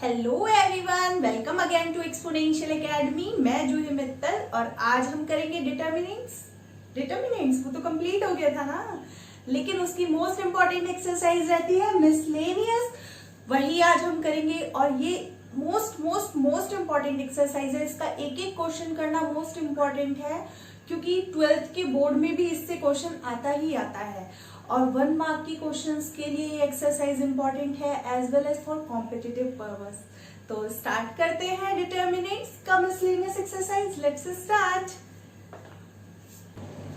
Hello everyone, welcome again to Exponential Academy. मैं जूही मित्तल और आज हम करेंगे डिटर्मिनेंट्स। वो तो कंप्लीट हो गया था ना, लेकिन उसकी मोस्ट इंपॉर्टेंट एक्सरसाइज रहती है मिसलेनियस। वही आज हम करेंगे और ये मोस्ट इंपॉर्टेंट एक्सरसाइज है। इसका एक एक क्वेश्चन करना मोस्ट इंपॉर्टेंट है, क्योंकि 12th के बोर्ड में भी इससे क्वेश्चन आता ही आता है और 1 मार्क की क्वेश्चंस के लिए ये एक्सरसाइज इंपॉर्टेंट है as well as for competitive purpose. तो स्टार्ट करते हैं डिटर्मिनेंट्स का मिसलेनियस एक्सरसाइज। Let's start.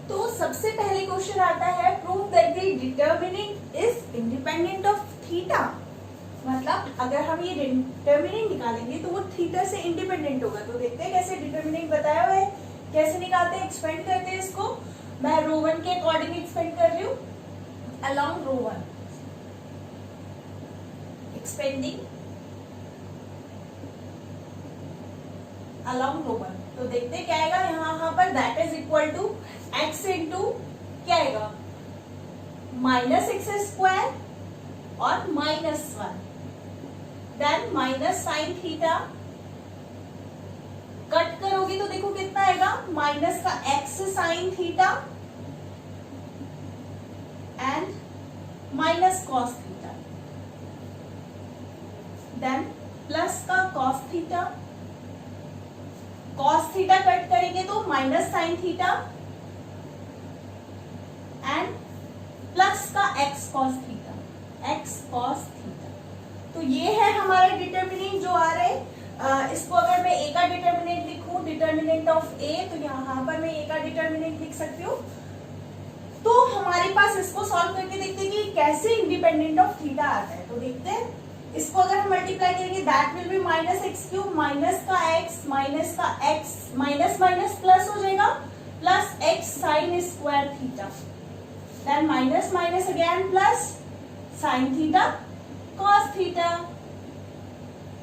तो सबसे पहले क्वेश्चन आता है, prove that the determinant is independent of theta. मतलब अगर हम ये डिटर्मिनेंट निकालेंगे तो वो थीटा से इंडिपेंडेंट होगा। तो देखते हैं कैसे डिटर्मिनेंट बताया हुआ है, कैसे निकालते हैं, एक्सपेंड करते हैं इसको। मैं रो 1 के अकॉर्डिंग एक्सपेंड कर रही हूँ along row 1, expanding along row 1। तो देखते क्या आएगा यहाँ पर, that is equal to x into क्या आएगा -x² और -1, then minus sine theta. Cut करोगे तो देखो कितना आएगा, माइनस का x sine theta and minus cos theta, then plus का cos theta. Cos theta cut करेंगे तो minus sine theta and plus का X cos theta, X cos theta. तो ये है हमारा डिटर्मिनेंट जो आ रहा है। इसको अगर मैं ए का डिटर्मिनेंट लिखूं, डिटर्मिनेंट ऑफ ए, तो यहाँ पर मैं ए का डिटर्मिनेंट लिख सकती हूँ। तो हमारे पास इसको सॉल्व करके देखते हैं कि कैसे इंडिपेंडेंट ऑफ थीटा आता है। तो देखते हैं इसको अगर हम मल्टीप्लाई करेंगे, that will be -x³ minus का x माइनस का x माइनस माइनस प्लस हो जाएगा, plus x sine square theta, then minus minus again plus sine theta cos theta.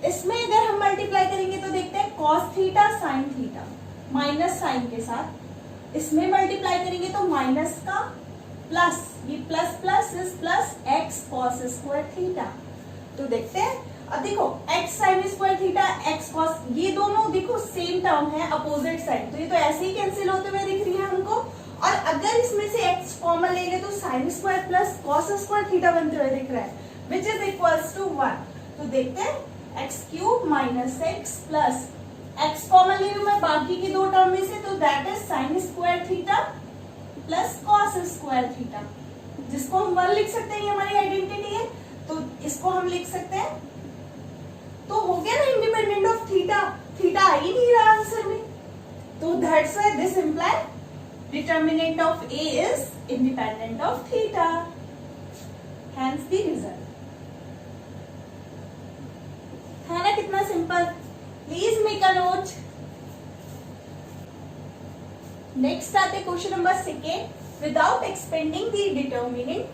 इसमें अगर हम मल्टीप्लाई करेंगे तो देखते हैं cos theta sine theta minus sine के साथ। इसमें मल्टीप्लाई करेंगे तो माइनस का प्लस, ये plus plus is plus x cos square theta. तो देखते हैं, अब देखो x sign square theta X cos, ये दोनों देखो सेम टर्म है, अपोजिट साइड, तो ये तो ऐसे ही कैंसिल होते हुए दिख रही है हमको। और अगर इसमें से एक्स कॉमन लेंगे तो sine square plus cos square theta बनते हुए दिख रहा है, विच इज इक्वल्स टू 1। तो देखते हैं x³ minus x plus x common ले लूं मैं बाकी की दो टर्म में से, तो that is sine square theta plus cos square theta, जिसको हम 1 लिख सकते हैं, ये हमारी आइडेंटिटी है, तो इसको हम लिख सकते हैं। तो हो गया ना इंडिपेंडेंट ऑफ थीटा, थीटा आ ही नहीं रहा आंसर में, तो that's why this imply determinant of A is independent of theta, hence the result. है ना कितना simple. Please make a note. Next आते question number 2। Without expanding the determinant,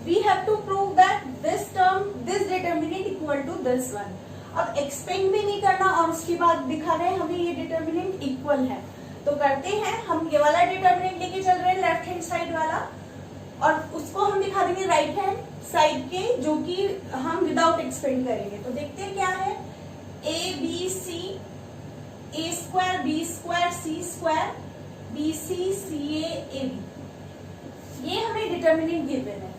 we have to prove that this determinant equal to this one. अब expand भी नहीं करना और उसके बाद दिखा रहे हैं हमें ये डिटर्मिनेंट इक्वल है। तो करते हैं, हम ये वाला डिटर्मिनेंट लेके चल रहे हैं लेफ्ट हैंड साइड वाला, और उसको हम दिखा देंगे राइट हैंड साइड के, जो कि हम विदाउट एक्सपेंड करेंगे। तो देखते हैं क्या है, A B C, A square B square C square B C C A B, ये हमें डिटर्मिनेंट गिवन है।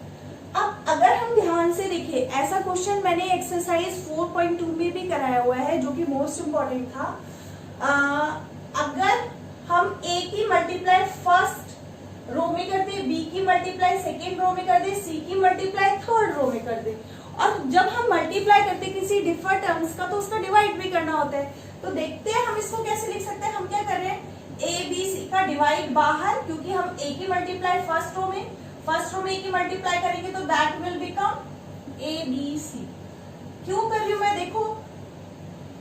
अब अगर हम ध्यान से देखें, ऐसा क्वेश्चन मैंने एक्सरसाइज 4.2 में भी कराया हुआ है, जो कि मोस्ट इंपॉर्टेंट था। अगर हम ए की मल्टीप्लाई फर्स्ट रो में कर दे, बी की मल्टीप्लाई सेकेंड रो में कर दे, सी की मल्टीप्लाई थर्ड रो में कर दे, और जब हम मल्टीप्लाई करते हैं किसी डिफर टर्म्स का, तो उसका डिवाइड भी करना होता है। तो देखते हैं हम इसको कैसे लिख सकते हैं। हम क्या कर रहे हैं, ए बी सी का डिवाइड बाहर, क्योंकि हम ए की मल्टीप्लाई फर्स्ट रो में ए की मल्टीप्लाई करेंगे तो that will become A B C. क्यों कर रही हूं मैं, देखो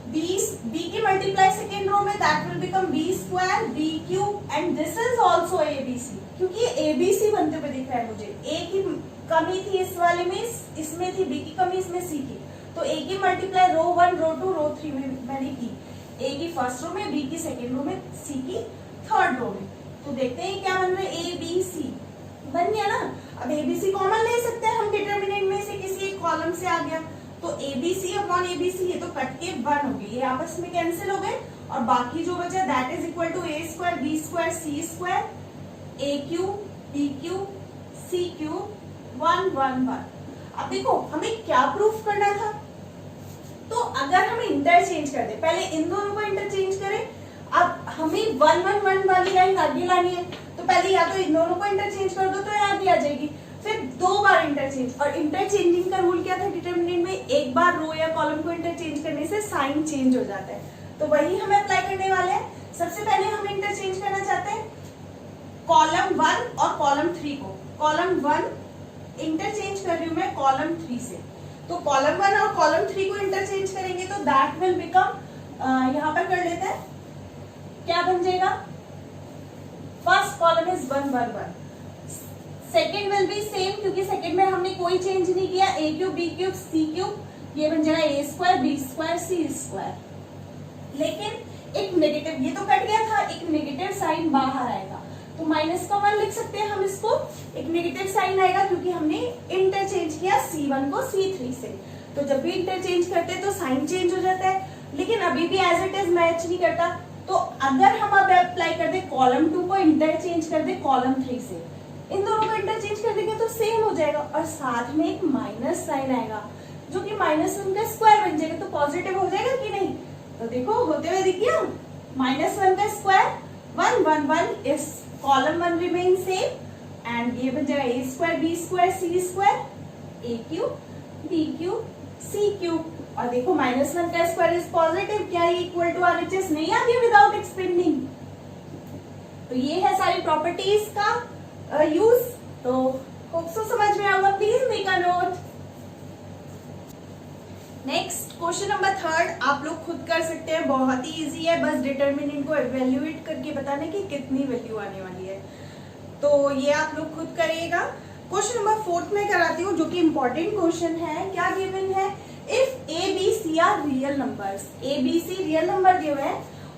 बी की मल्टीप्लाई सेकेंड रो में, that will become B square B cube and this is also A B C, क्योंकि ए बी सी बनते हुए दिख रहा है मुझे। ए की कमी थी इस वाले में, इसमें थी बी की कमी, इसमें सी की, तो ए की मल्टीप्लाई रो 1 रो 2 रो 3 में मैंने की, ए की फर्स्ट रो में, बी की सेकेंड रो में, सी की थर्ड रो में। तो देखते हैं क्या बन रहा है, ए बी सी बन गया ना। अब ए बी सी कॉमन ले सकते हैं हम डिटर्मिनेंट में से, किसी एक कॉलम से आ गया, तो ABC अपॉन ABC ये तो कट के 1 हो गई, ये आपस में कैंसिल हो गए और बाकी जो बचा that is equal to A square B square C square A cube B cube C cube 1 1 1। अब देखो हमें क्या प्रूफ करना था, तो अगर हम इंटरचेंज कर दे, पहले इन दोनों को इंटरचेंज करें, अब हमें 1 1 1 वाली लाइन आगे लानी है, तो पहले या तो इन दोनों को इंटरचेंज कर दो तो आगे आ जाएगी, फिर 2 बार इंटरचेंज। और इंटरचेंजिंग का रूल क्या था डिटरमिनेंट में, एक बार रो या कॉलम को इंटरचेंज करने से साइन चेंज हो जाता है, तो वही हमें अप्लाई करने वाले हैं। सबसे पहले हम इंटरचेंज करना चाहते हैं कॉलम 1 और कॉलम 3 को। कॉलम 1 इंटरचेंज कर रही हूं मैं कॉलम 3 से, तो कॉलम 1 और कॉलम 3 को इंटरचेंज करेंगे तो दैट विल बिकम, यहां पर कर लेते हैं, क्या बन जाएगा, first column is 1 1 1, second will be same क्योंकि सेकेंड में हमने कोई चेंज नहीं किया, A cube B cube C cube, ये बन जाएगा A square B square C square. लेकिन एक नेगेटिव, ये तो कट गया था, एक नेगेटिव साइन बाहर आएगा, तो -1 लिख सकते हैं हम इसको, एक नेगेटिव साइन आएगा क्योंकि हमने इंटरचेंज किया C1 को C3 से, तो जब भी इंटरचेंज करते हैं तो साइन चेंज हो जाता है, लेकिन अभी भी एज इट इज मैच नहीं करता। तो अगर हम अब अप्लाई कर दे कॉलम 2 को इंटरचेंज कर दे कॉलम 3 से, इन दोनों को इंटरचेंज कर देंगे तो सेम हो जाएगा और साथ में एक माइनस साइन आएगा जो कि -1 का स्क्वायर बन जाएगा, तो पॉजिटिव हो जाएगा कि नहीं, तो देखो होते हुए दिख गया, -1 का स्क्वायर 1 1 1 इस कॉलम 1 रिमेन सेम एंड ये बन जाएगा A square B square C square A cube B cube C cube, और देखो -1 का स्क्वायर इज पॉजिटिव, क्या ये इक्वल टू RHS नहीं आ गया विदाउट एक्सपेंडिंग। तो ये है सारी प्रॉपर्टीज का यूज, तो होप सो समझ में आऊंगा, please make a note. Next question number 3 आप लोग खुद कर सकते हैं, बहुत ही इजी है, बस डिटरमिनेंट को इवेल्युएट करके बताना कि कितनी वैल्यू आने वाली है, तो ये आप लोग खुद करिएगा। क्वेश्चन नंबर 4 में कराती हूँ जो कि इंपॉर्टेंट क्वेश्चन है। क्या गिवन है, if A B C are real numbers, A B C real number given है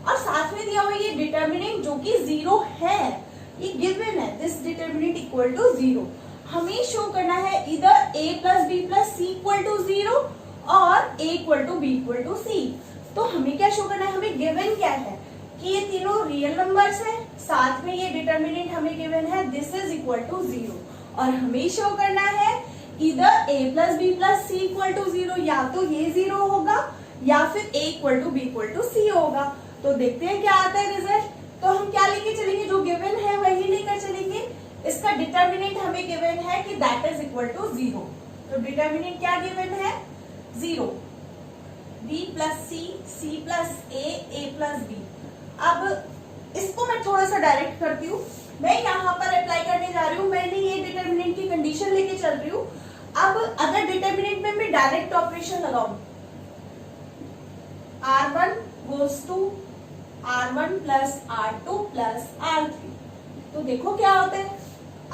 और साथ में दिया हुआ ये डिटरमिनेंट जो कि 0 है, ये गिवन है, दिस डिटरमिनेंट इक्वल टू 0। हमें शो करना है इधर A plus B plus C equal to 0 और A equal to B equal to C। तो हमें क्या शो करना है, हमें गिवन क्या है कि ये तीनों रियल नंबर्स हैं, साथ में ये डिटरमिनेंट हमें गिवन है दिस इज इक्वल टू 0, और हमें शो करना है इधर A plus B plus C equal to 0, या तो ये 0 होगा या फिर A equal to B equal to C होगा। तो देखते हैं क्या आता है रिजल्ट। तो हम क्या लेके चलेंगे, जो गिवन है वही लेकर चलेंगे। इसका डिटरमिनेंट हमें गिवन है कि दैट इज इक्वल टू 0, तो डिटरमिनेंट क्या गिवन है 0, B plus C, C plus A plus B। अब इसको मैं थोड़ा सा डायरेक्ट करती हूँ, मैं यहाँ पर अप्लाई करने जा रही हूँ, मैंने ये डिटरमिनेंट की कंडीशन लेके चल रही हूँ। अब अगर डिटरमिनेंट में मैं डायरेक्ट ऑपरेशन लगाऊं, R1 goes to R1 plus R2 plus R3, तो देखो क्या होता है,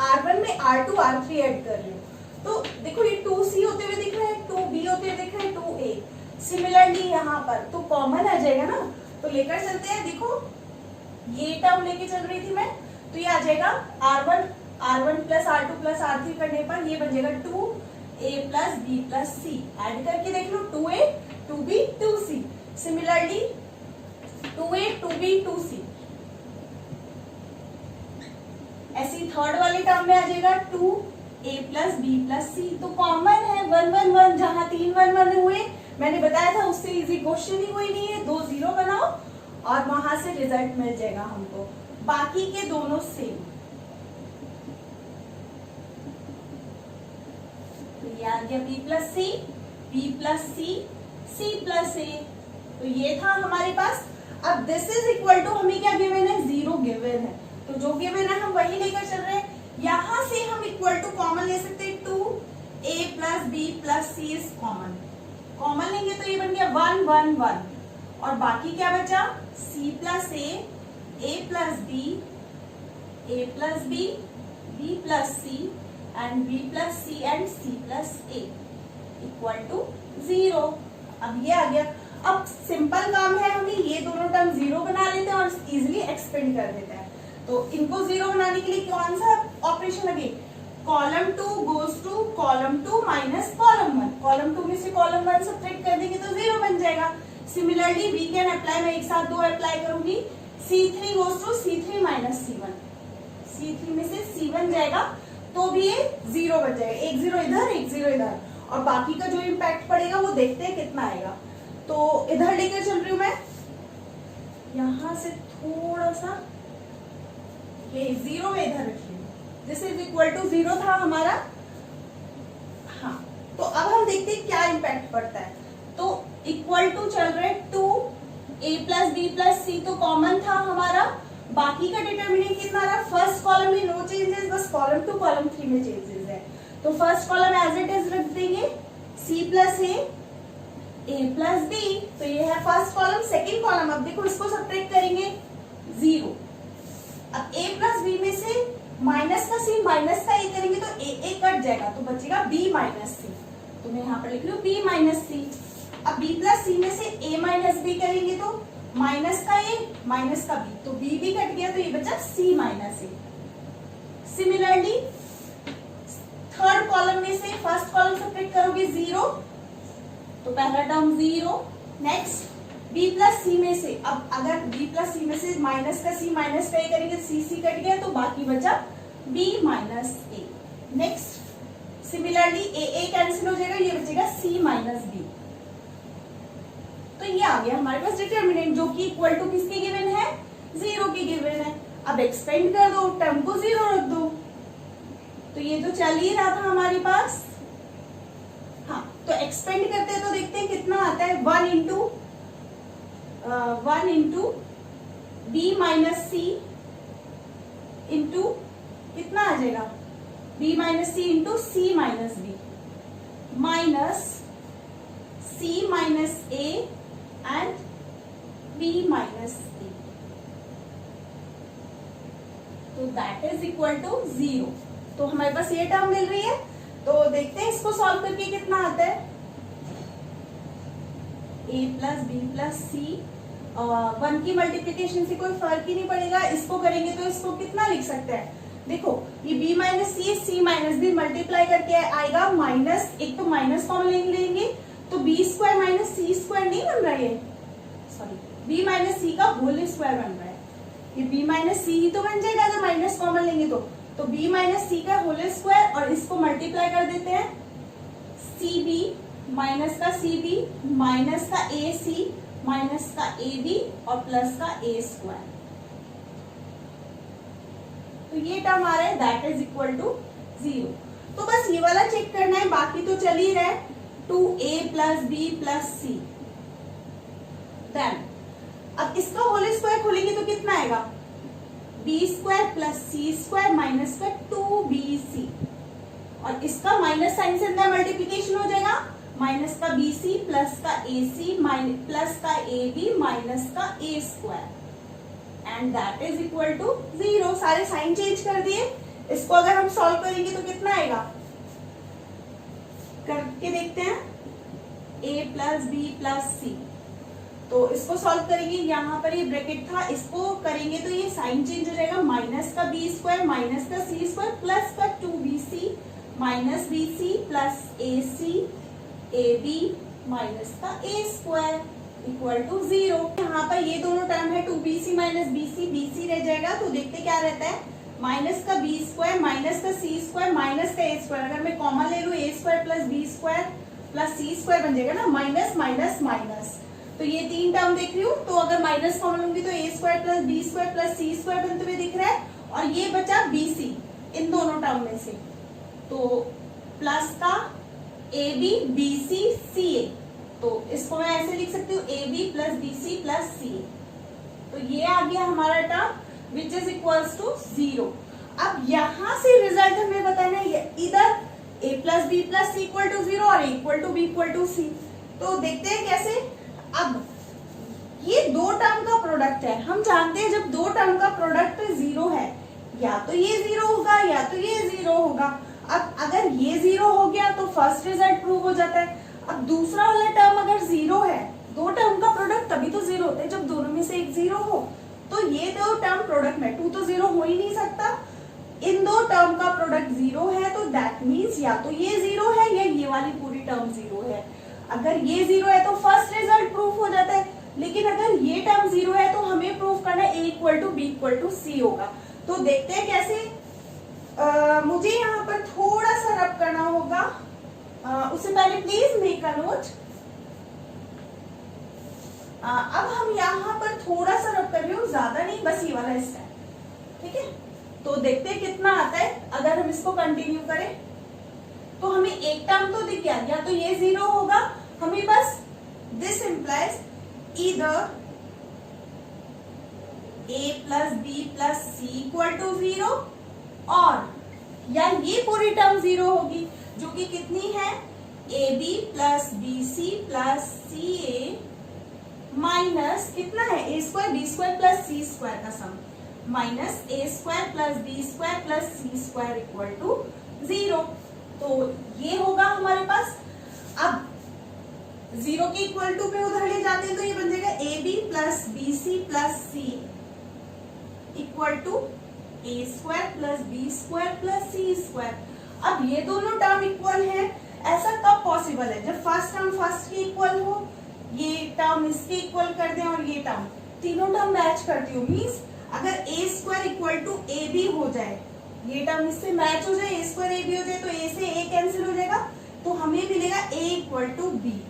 R1 में R2 R3 ऐड कर रही हूँ, तो देखो ये 2C होते हुए दिख रहा है, 2B होते हुए दिख रहा है, 2A। सिमिलरली यहाँ पर तो कॉमन आ जाएगा ना, तो लेकर चलते हैं। देखो ये टर्म लेके चल रही थी मैं, तो ये आ जाएगा R1 plus R2 plus R3 करने पर ये बन जाएगा 2A plus B plus C। Add करके देख लो 2A 2B 2C, similarly 2A 2B 2C। ऐसी थर्ड वाली टर्म में आ जाएगा 2A plus B plus C, तो कॉमन है 1 1 1, जहां 3 1 1 हुए मैंने बताया था उससे इजी क्वेश्चन ही कोई नहीं है, 2 0 बनाओ और वहां से रिजल्ट मिल जाएगा हमको, बाकी के दोनों सेम। तो ये आ गया B plus C, B plus C, C plus A, तो ये था हमारे पास। अब दिस इज इक्वल टू हमें क्या गिवन है, 0 गिवन है, तो जो गिवन है हम वही लेकर चल रहे हैं। यहां से हम इक्वल टू कॉमन ले सकते हैं, 2A plus B plus C is common, common लेंगे तो ये बन गया 1 1 1, और बाकी क्या बचा C plus A plus B, A plus B, B plus C and B plus C and C plus A equal to 0। अब ये आ गया। अब सिंपल काम है, हमें ये दोनों टर्म 0 बना लेते हैं और इजिली एक्सपेंड कर देते हैं। तो इनको 0 बनाने के लिए कौन सा ऑपरेशन लगे, column 2 goes to column 2 minus column 1, column 2 में से कॉलम 1 सब्ट्रैक्ट कर देंगे तो 0 बन जाएगा। सिमिलरली वी कैन अप्लाई, मैं एक साथ दो अप्लाई करूंगी, C3 goes to C3 minus C1, C3 में से C1 जाएगा तो भी ये 0 बन जाएगा, एक 0 इधर एक 0 इधर, और बाकी का जो इम्पैक्ट पड़ेगा वो देखते हैं कितना आएगा। तो इधर लेकर चल रही हूं मैं, यहां से थोड़ा सा ये 0 में इधर रखी हूँ, दिस इज इक्वल टू 0 था हमारा। हाँ, तो अब हम देखते हैं क्या इम्पैक्ट पड़ता है। तो इक्वल टू चल रहे 2 a प्लस बी प्लस सी, तो कॉमन था हमारा, बाकी का डिटर्मिनेंट कितना रहा, फर्स्ट कॉलम में नो चेंजेस, बस कॉलम 2 कॉलम 3 में चेंजेस है। तो first column as it is रख देंगे, c plus a plus B, तो ये है फर्स्ट कॉलम। सेकेंड कॉलम, अब देखो इसको सब्ट्रैक्ट करेंगे 0, अब a प्लस बी में से माइनस का c माइनस का a करेंगे तो a कट जाएगा, तो बचेगा b माइनस c, तो मैं यहाँ पर लिख लूँ b माइनस c। अब b प्लस c में से a माइनस b करेंगे तो माइनस का a माइनस का b, तो b भी कट गया, तो ये बचा c minus a। Similarly third column में से फर्स्ट कॉलम सब्ट्रैक्ट करोगे 0, तो पहला टर्म 0। नेक्स्ट b प्लस सी में से, अब अगर b प्लस सी में से माइनस का c माइनस का a करेंगे, c कट गया, तो बाकी बचा b minus a। Next similarly a cancel हो जाएगा, ये बचेगा c माइनस b। तो ये आ गया हमारे पास डिटर्मिनेंट, जो कि इक्वल टू किसके गिवन है, 0 की गिवन है। अब एक्सपेंड कर दो, टर्म को 0 रख दो, तो ये तो चल ही रहा था हमारे पास। हाँ, तो एक्सपेंड करते हैं तो देखते हैं कितना आता है, 1 into B minus C into कितना आ जाएगा, b minus C into C minus B minus c minus a and b minus a, तो दैट इज इक्वल टू 0। तो हमारे पास ये टर्म मिल रही है, तो देखते हैं इसको सॉल्व करके कितना आता है। a plus B plus c, 1 की मल्टीप्लीकेशन से कोई फर्क ही नहीं पड़ेगा, इसको करेंगे तो इसको कितना लिख सकते हैं, देखो ये b माइनस सी, सी माइनस बी मल्टीप्लाई करके आएगा माइनस, एक तो माइनस कॉमन लेंगे तो बी स्क्वायर माइनस सी स्क्वायर नहीं बन रहा है, सॉरी b माइनस सी का होल स्क्वायर बन रहा है, ये b माइनस सी ही तो बन जाएगा अगर माइनस कॉमन लेंगे तो b माइनस सी का होल स्क्वायर, और इसको मल्टीप्लाई कर देते हैं, सी बी माइनस का सी बी माइनस का ए सी माइनस का ए बी और प्लस का ए स्क्वायर, तो ये टर्म आ रहा है, दैट इज इक्वल टू 0। तो बस ये वाला चेक करना है, बाकी तो चल ही रहा है, 2a प्लस बी प्लस सी। देन अब इसका होल स्क्वायर खोलेंगे तो कितना आएगा, b square plus C square minus का 2bc, और इसका माइनस साइन से अंदर मल्टीप्लीकेशन हो जाएगा, माइनस का bc प्लस का ac प्लस का ab माइनस का a square, and that is equal to 0। सारे साइन चेंज कर दिए, इसको अगर हम सॉल्व करेंगे तो कितना आएगा, करके देखते हैं, a प्लस बी प्लस सी, तो इसको सॉल्व करेंगे, यहाँ पर ये ब्रैकेट था, इसको करेंगे तो ये साइन चेंज हो जाएगा, माइनस का बी स्क्वायर माइनस का सी स्क्वायर प्लस का 2bc minus bc plus ac ab minus का a स्क्वायर इक्वल टू 0। यहाँ पर ये दोनों टर्म है, 2bc माइनस bc रह जाएगा, तो देखते क्या रहता है, माइनस का बी स्क्वायर माइनस का सी स्क्वायर माइनस का ए स्क्वायर, अगर मैं कॉमन ले लूँ a square plus B square plus C square बन जाएगा ना, माइनस माइनस माइनस, तो ये 3 टर्म देख रही हूँ, तो अगर माइनस कॉमन लूंगी तो a square plus B square plus C square बनते हुए दिख रहा है, और ये बचा bc इन दोनों टर्म में से, तो प्लस का ab bc ca, तो इसको मैं ऐसे लिख सकती हूँ ab plus bc plus ca, तो ये आ गया हमारा term which is equals to 0। अब यहाँ से रिजल्ट हमें बताना है, इधर a plus B plus C equal to 0 और equal to B equal to C, तो देखते हैं कैसे। अब ये दो टर्म का प्रोडक्ट है, हम जानते हैं जब दो टर्म का प्रोडक्ट 0 है, या तो ये 0 होगा या तो ये 0 होगा। अब अगर ये 0 हो गया तो फर्स्ट रिजल्ट प्रूव हो जाता है। अब दूसरा वाला टर्म अगर 0 है, दो टर्म का प्रोडक्ट तभी तो 0 होता है जब दोनों में से एक 0 हो, तो ये दो टर्म प्रोडक्ट में 2 तो 0 हो ही नहीं सकता, इन दो टर्म का प्रोडक्ट जीरो है तो दैट मीन्स या तो ये जीरो है या ये वाली पूरी टर्म जीरो है। अगर ये जीरो है तो फर्स्ट रिजल्ट प्रूफ हो जाता है, लेकिन अगर ये टर्म जीरो है तो हमें प्रूफ करना है A equal to B equal to C होगा। तो देखते हैं कैसे। मुझे यहाँ पर थोड़ा सा रब करना होगा, उससे पहले प्लीज मेक अ नोट। अब हम यहाँ पर थोड़ा सा रब कर रही हूँ, ज्यादा नहीं, बस ये वाला स्टेप, ठीक है। तो देखते हैं कितना आता है अगर हम इसको कंटिन्यू करें। तो हमें एक टर्म तो दिख गया, या तो ये जीरो होगा, हमें बस this implies either a plus B plus C equal to zero, और या ये पूरी टर्म जीरो होगी जो कि कितनी है A B plus B C plus C A minus कितना है A square B square plus C square का sum minus A square plus B square plus C square equal to zero. तो ये होगा हमारे पास। अब जीरो के इक्वल टू पे उधर ले जाते हैं तो ये बन जाएगा A B plus B C plus C equal to A square plus B square plus C square. अब ये दोनों टर्म इक्वल है, ऐसा कब पॉसिबल है जब फर्स्ट टर्म फर्स्ट के इक्वल हो, ये टर्म इसके इक्वल कर दें और ये टर्म तीनों टर्म मैच करती हो। मीन्स अगर A square equal to A B हो जाए, ये टर्म इससे मैच हो जाए, ए स्क्वायर ए बी हो जाए, तो ए से ए कैंसिल हो जाएगा, तो हमें मिलेगा A equal to B,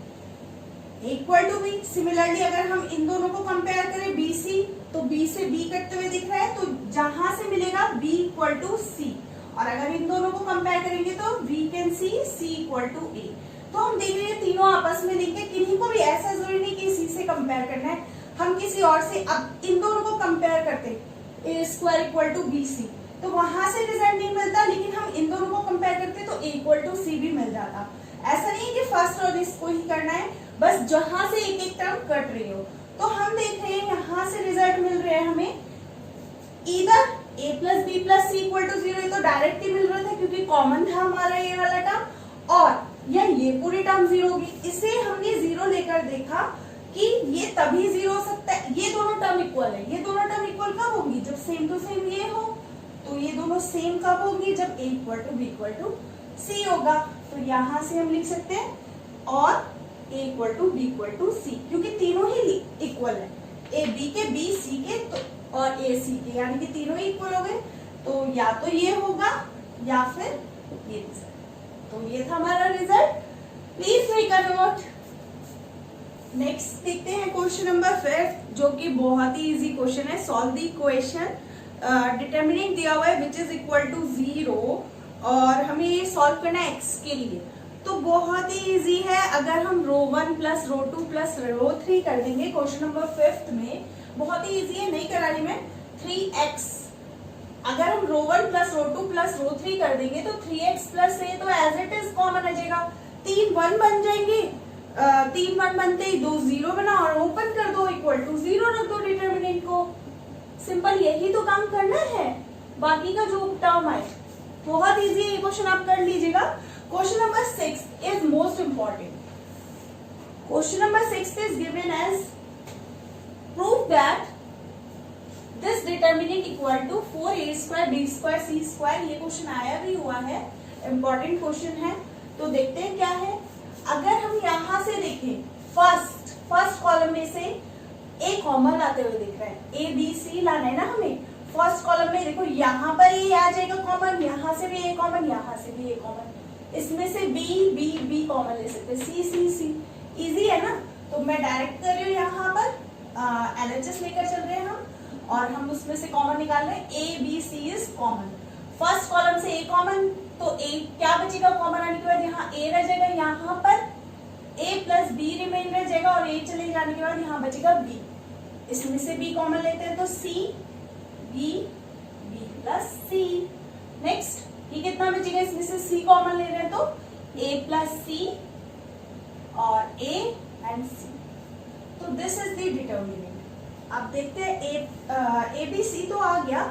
equal to B. Similarly अगर हम इन दोनों को कंपेयर करें बी सी, तो बी से बी कटते हुए दिख रहा है, तो जहां से मिलेगा बी इक्वल टू सी। और अगर इन दोनों को कंपेयर करेंगे तो we can C equal to A. तो हम देख रहे हैं तीनों आपस में लिंक है, किन्हीं को भी ऐसा जरूरी नहीं कि सी से कंपेयर करना है, हम किसी और से। अब इन दोनों को कंपेयर करते A square equal to B C, तो वहां से रिजल्ट नहीं मिलता, लेकिन हम इन दोनों को कंपेयर करते तो ए इक्वल टू सी भी मिल जाता। ऐसा नहीं कि फर्स्ट और इसको ही करना है, बस जहां से एक एक टर्म कट रही हो। तो हम देख रहे हैं यहाँ से रिजल्ट मिल रहे हैं हमें इधर a plus B plus C equal to zero, ये तो डायरेक्ट ही मिल रहा था क्योंकि कॉमन था हमारा ये वाला टर्म, और या ये पूरी टर्म जीरो होगी। इसे हमने जीरो लेकर देखा कि ये तभी जीरो हो सकता है, ये दोनों टर्म इक्वल है। ये दोनों टर्म इक्वल कब होगी जब सेम टू सेम ये हो, तो ये दोनों सेम कब होगी जब a equal to B equal to C होगा। तो यहाँ से हम लिख सकते हैं और a equal to B equal to C, क्योंकि तीनों ही इक्वल है, ए बी के बी सी के तो और ए सी के, यानी कि तीनों ही इक्वल हो गए। तो या तो ये होगा या फिर ये रिजल्ट। तो ये था हमारा result, please make a note. Next देखते हैं क्वेश्चन नंबर 5, जो कि बहुत ही इजी क्वेश्चन है। सॉल्व द इक्वेशन डिटरमिनेंट दिया हुआ है which is equal to zero, और हमें ये सॉल्व करना है x के लिए। तो बहुत ही इजी है, अगर हम रो 1 प्लस रो 2 प्लस रो 3 कर देंगे क्वेश्चन नंबर 5 में, बहुत ही इजी है, नहीं करा रही मैं। 3x अगर हम रो 1 प्लस रो 2 प्लस रो 3 कर देंगे तो 3x प्लस ए तो एज इट इज कॉमन आ जाएगा, 3 1 बन जाएंगे, 3 1 बनते ही 2 0 बना और ओपन कर दो, इक्वल टू 0 रख दो डिटरमिनेंट को। सिंपल, यही तो काम करना है, बाकी का जो टर्म आए। बहुत इजी है ये क्वेश्चन, आप कर लीजिएगा। Question number 6 is most important. Question number 6 is given as prove that this determinant equal to 4a square B square C square. ये क्वेश्चन आया भी हुआ है, इंपॉर्टेंट क्वेश्चन है। तो देखते हैं क्या है। अगर हम यहां से देखें, फर्स्ट कॉलम में से ए कॉमन आते हुए दिख रहा है, ए बी सी लाना है ना हमें। फर्स्ट कॉलम में देखो यहाँ पर ये आ जाएगा कॉमन, यहाँ से भी ए कॉमन, यहाँ से भी ए कॉमन, इसमें से बी कॉमन ले सकते, सी इजी है ना। तो मैं डायरेक्ट कर रही हूँ, यहाँ पर LHS लेकर चल रहे हैं हम, और हम उसमें से कॉमन निकाल रहे हैं। A B C is common, first column से ए कॉमन, तो ए क्या बचेगा कॉमन आने के बाद, यहाँ ए रह जाएगा, यहाँ पर ए प्लस बी रिमेन रह जाएगा, और ए चले जाने के बाद यहाँ बचेगा बी, इसमें से बी कॉमन लेते हैं तो सी बी प्लस सी। नेक्स्ट ये कितना बचेगा, इसमें से सी कॉमन ले रहे हैं तो ए प्लस सी और ए एंड सी। तो दिस इज द डिटरमिनेंट। अब देखते हैं ए बी सी तो आ गया,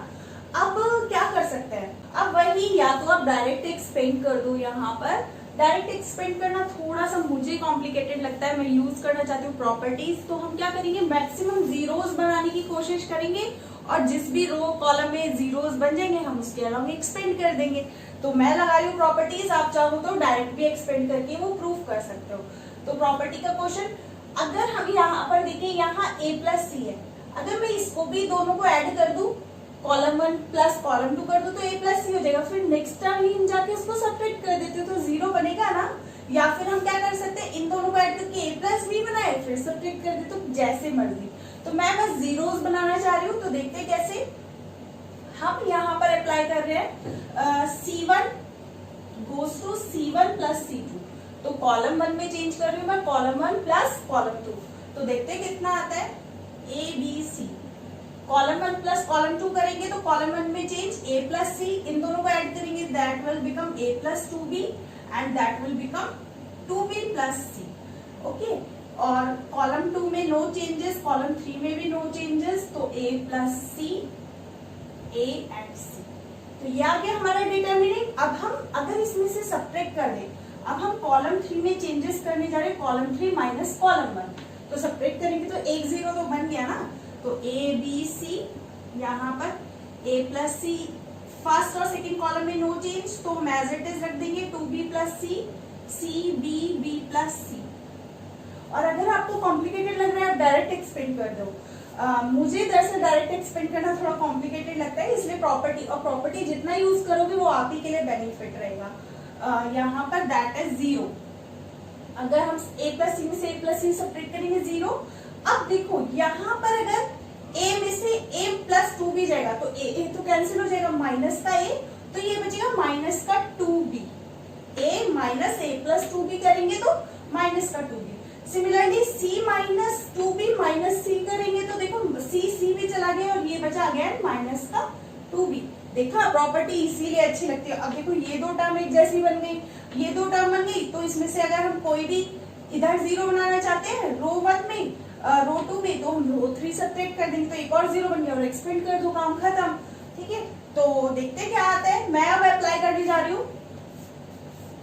अब क्या कर सकते हैं। अब वही, या तो आप डायरेक्ट एक्सपेंड कर दो, यहाँ पर डायरेक्ट एक्सपेंड करना थोड़ा सा मुझे कॉम्प्लिकेटेड लगता है, मैं यूज करना चाहती हूँ प्रॉपर्टीज। तो हम क्या करेंगे, मैक्सिमम जीरोस बनाने की कोशिश करेंगे और जिस भी रो कॉलम में जीरोस बन जाएंगे हम उसके अलॉन्ग एक्सपेंड कर देंगे। तो मैं लगा रही हूँ प्रॉपर्टीज, आप चाहो तो डायरेक्ट भी एक्सपेंड करके वो प्रूव कर सकते हो। तो प्रॉपर्टी का क्वेश्चन, अगर हम यहाँ पर देखें, यहाँ a प्लस सी है, अगर मैं इसको भी दोनों को ऐड कर दूं, कॉलम 1 प्लस कॉलम 2 कर दूं तो a प्लस सी हो जाएगा। फिर नेक्स्ट टर्म ही जाके उसको सब्ट्रैक्ट कर देते हो तो जीरो बनेगा ना। या फिर हम क्या कर सकते हैं, इन दोनों को ऐड करके a प्लस बी बनाए फिर सब्ट्रैक्ट कर दे, तो जैसे मर्जी। तो मैं बस जीरोस बनाना चाह रही हूँ। तो देखते हैं कैसे। हम यहाँ पर अप्लाई कर रहे हैं C1 goes to C1 plus C2। तो कॉलम 1 में चेंज कर रही हूँ मैं कॉलम 1 प्लस कॉलम 2। तो देखते हैं कितना आता है, A B C। Column 1 plus column 2 करेंगे तो कॉलम 1 में चेंज A प्लस C, इन दोनों को ऐड करेंगे that will become A plus 2B and that will become 2B plus C। Okay, और कॉलम 2 में नो चेंजेस, कॉलम 3 में भी नो चेंजेस, तो A plus C, A and C। तो ये आ गया हमारा डिटरमिनेंट। अब हम अगर इसमें से सब्ट्रैक्ट कर दें, अब हम कॉलम 3 में चेंजेस करने जा रहे हैं, कॉलम 3 माइनस कॉलम 1। तो सब्ट्रैक्ट करेंगे तो एक जीरो तो बन गया ना। तो A B C, यहाँ पर A प्लस C, फर्स्ट और सेकंड कॉलम में नो चेंज, तो हम एज इट इज रख देंगे 2B plus C, C B B plus C। और अगर आपको कॉम्प्लिकेटेड लग रहा है आप डायरेक्ट एक्सपेंड कर दो। मुझे दरअसल डायरेक्ट एक्सपेंड करना थोड़ा कॉम्प्लिकेटेड लगता है, इसलिए प्रॉपर्टी, और प्रॉपर्टी जितना यूज करोगे वो आप ही के लिए बेनिफिट रहेगा। यहाँ पर दैट इज 0। अगर हम a प्लस सी में से a प्लस सी सब्ट्रैक्ट करेंगे 0। अब देखो यहाँ पर अगर a में से a प्लस 2 भी जाएगा तो a तो कैंसिल हो जाएगा, माइनस का a, तो ये बचेगा माइनस का 2b। a minus a plus 2b करेंगे तो माइनस का 2b। Similarly c minus 2b minus c करेंगे तो देखो c भी चला गया और ये बचा अगेन माइनस का 2b। देखा, प्रॉपर्टी इसीलिए अच्छी लगती है। अब देखो ये दो टर्म एक जैसी बन गई, ये दो टर्म बन गई, तो इसमें से अगर हम कोई भी इधर जीरो बनाना चाहते हैं रो 1 में, रो 2 में, तो हम रो 3 सब्ट्रैक्ट कर देंगे तो एक और जीरो बन गया और एक्सपेंड कर दो, काम खत्म। ठीक है, तो देखते हैं क्या आता है। मैं अब अप्लाई करने जा रही हूँ,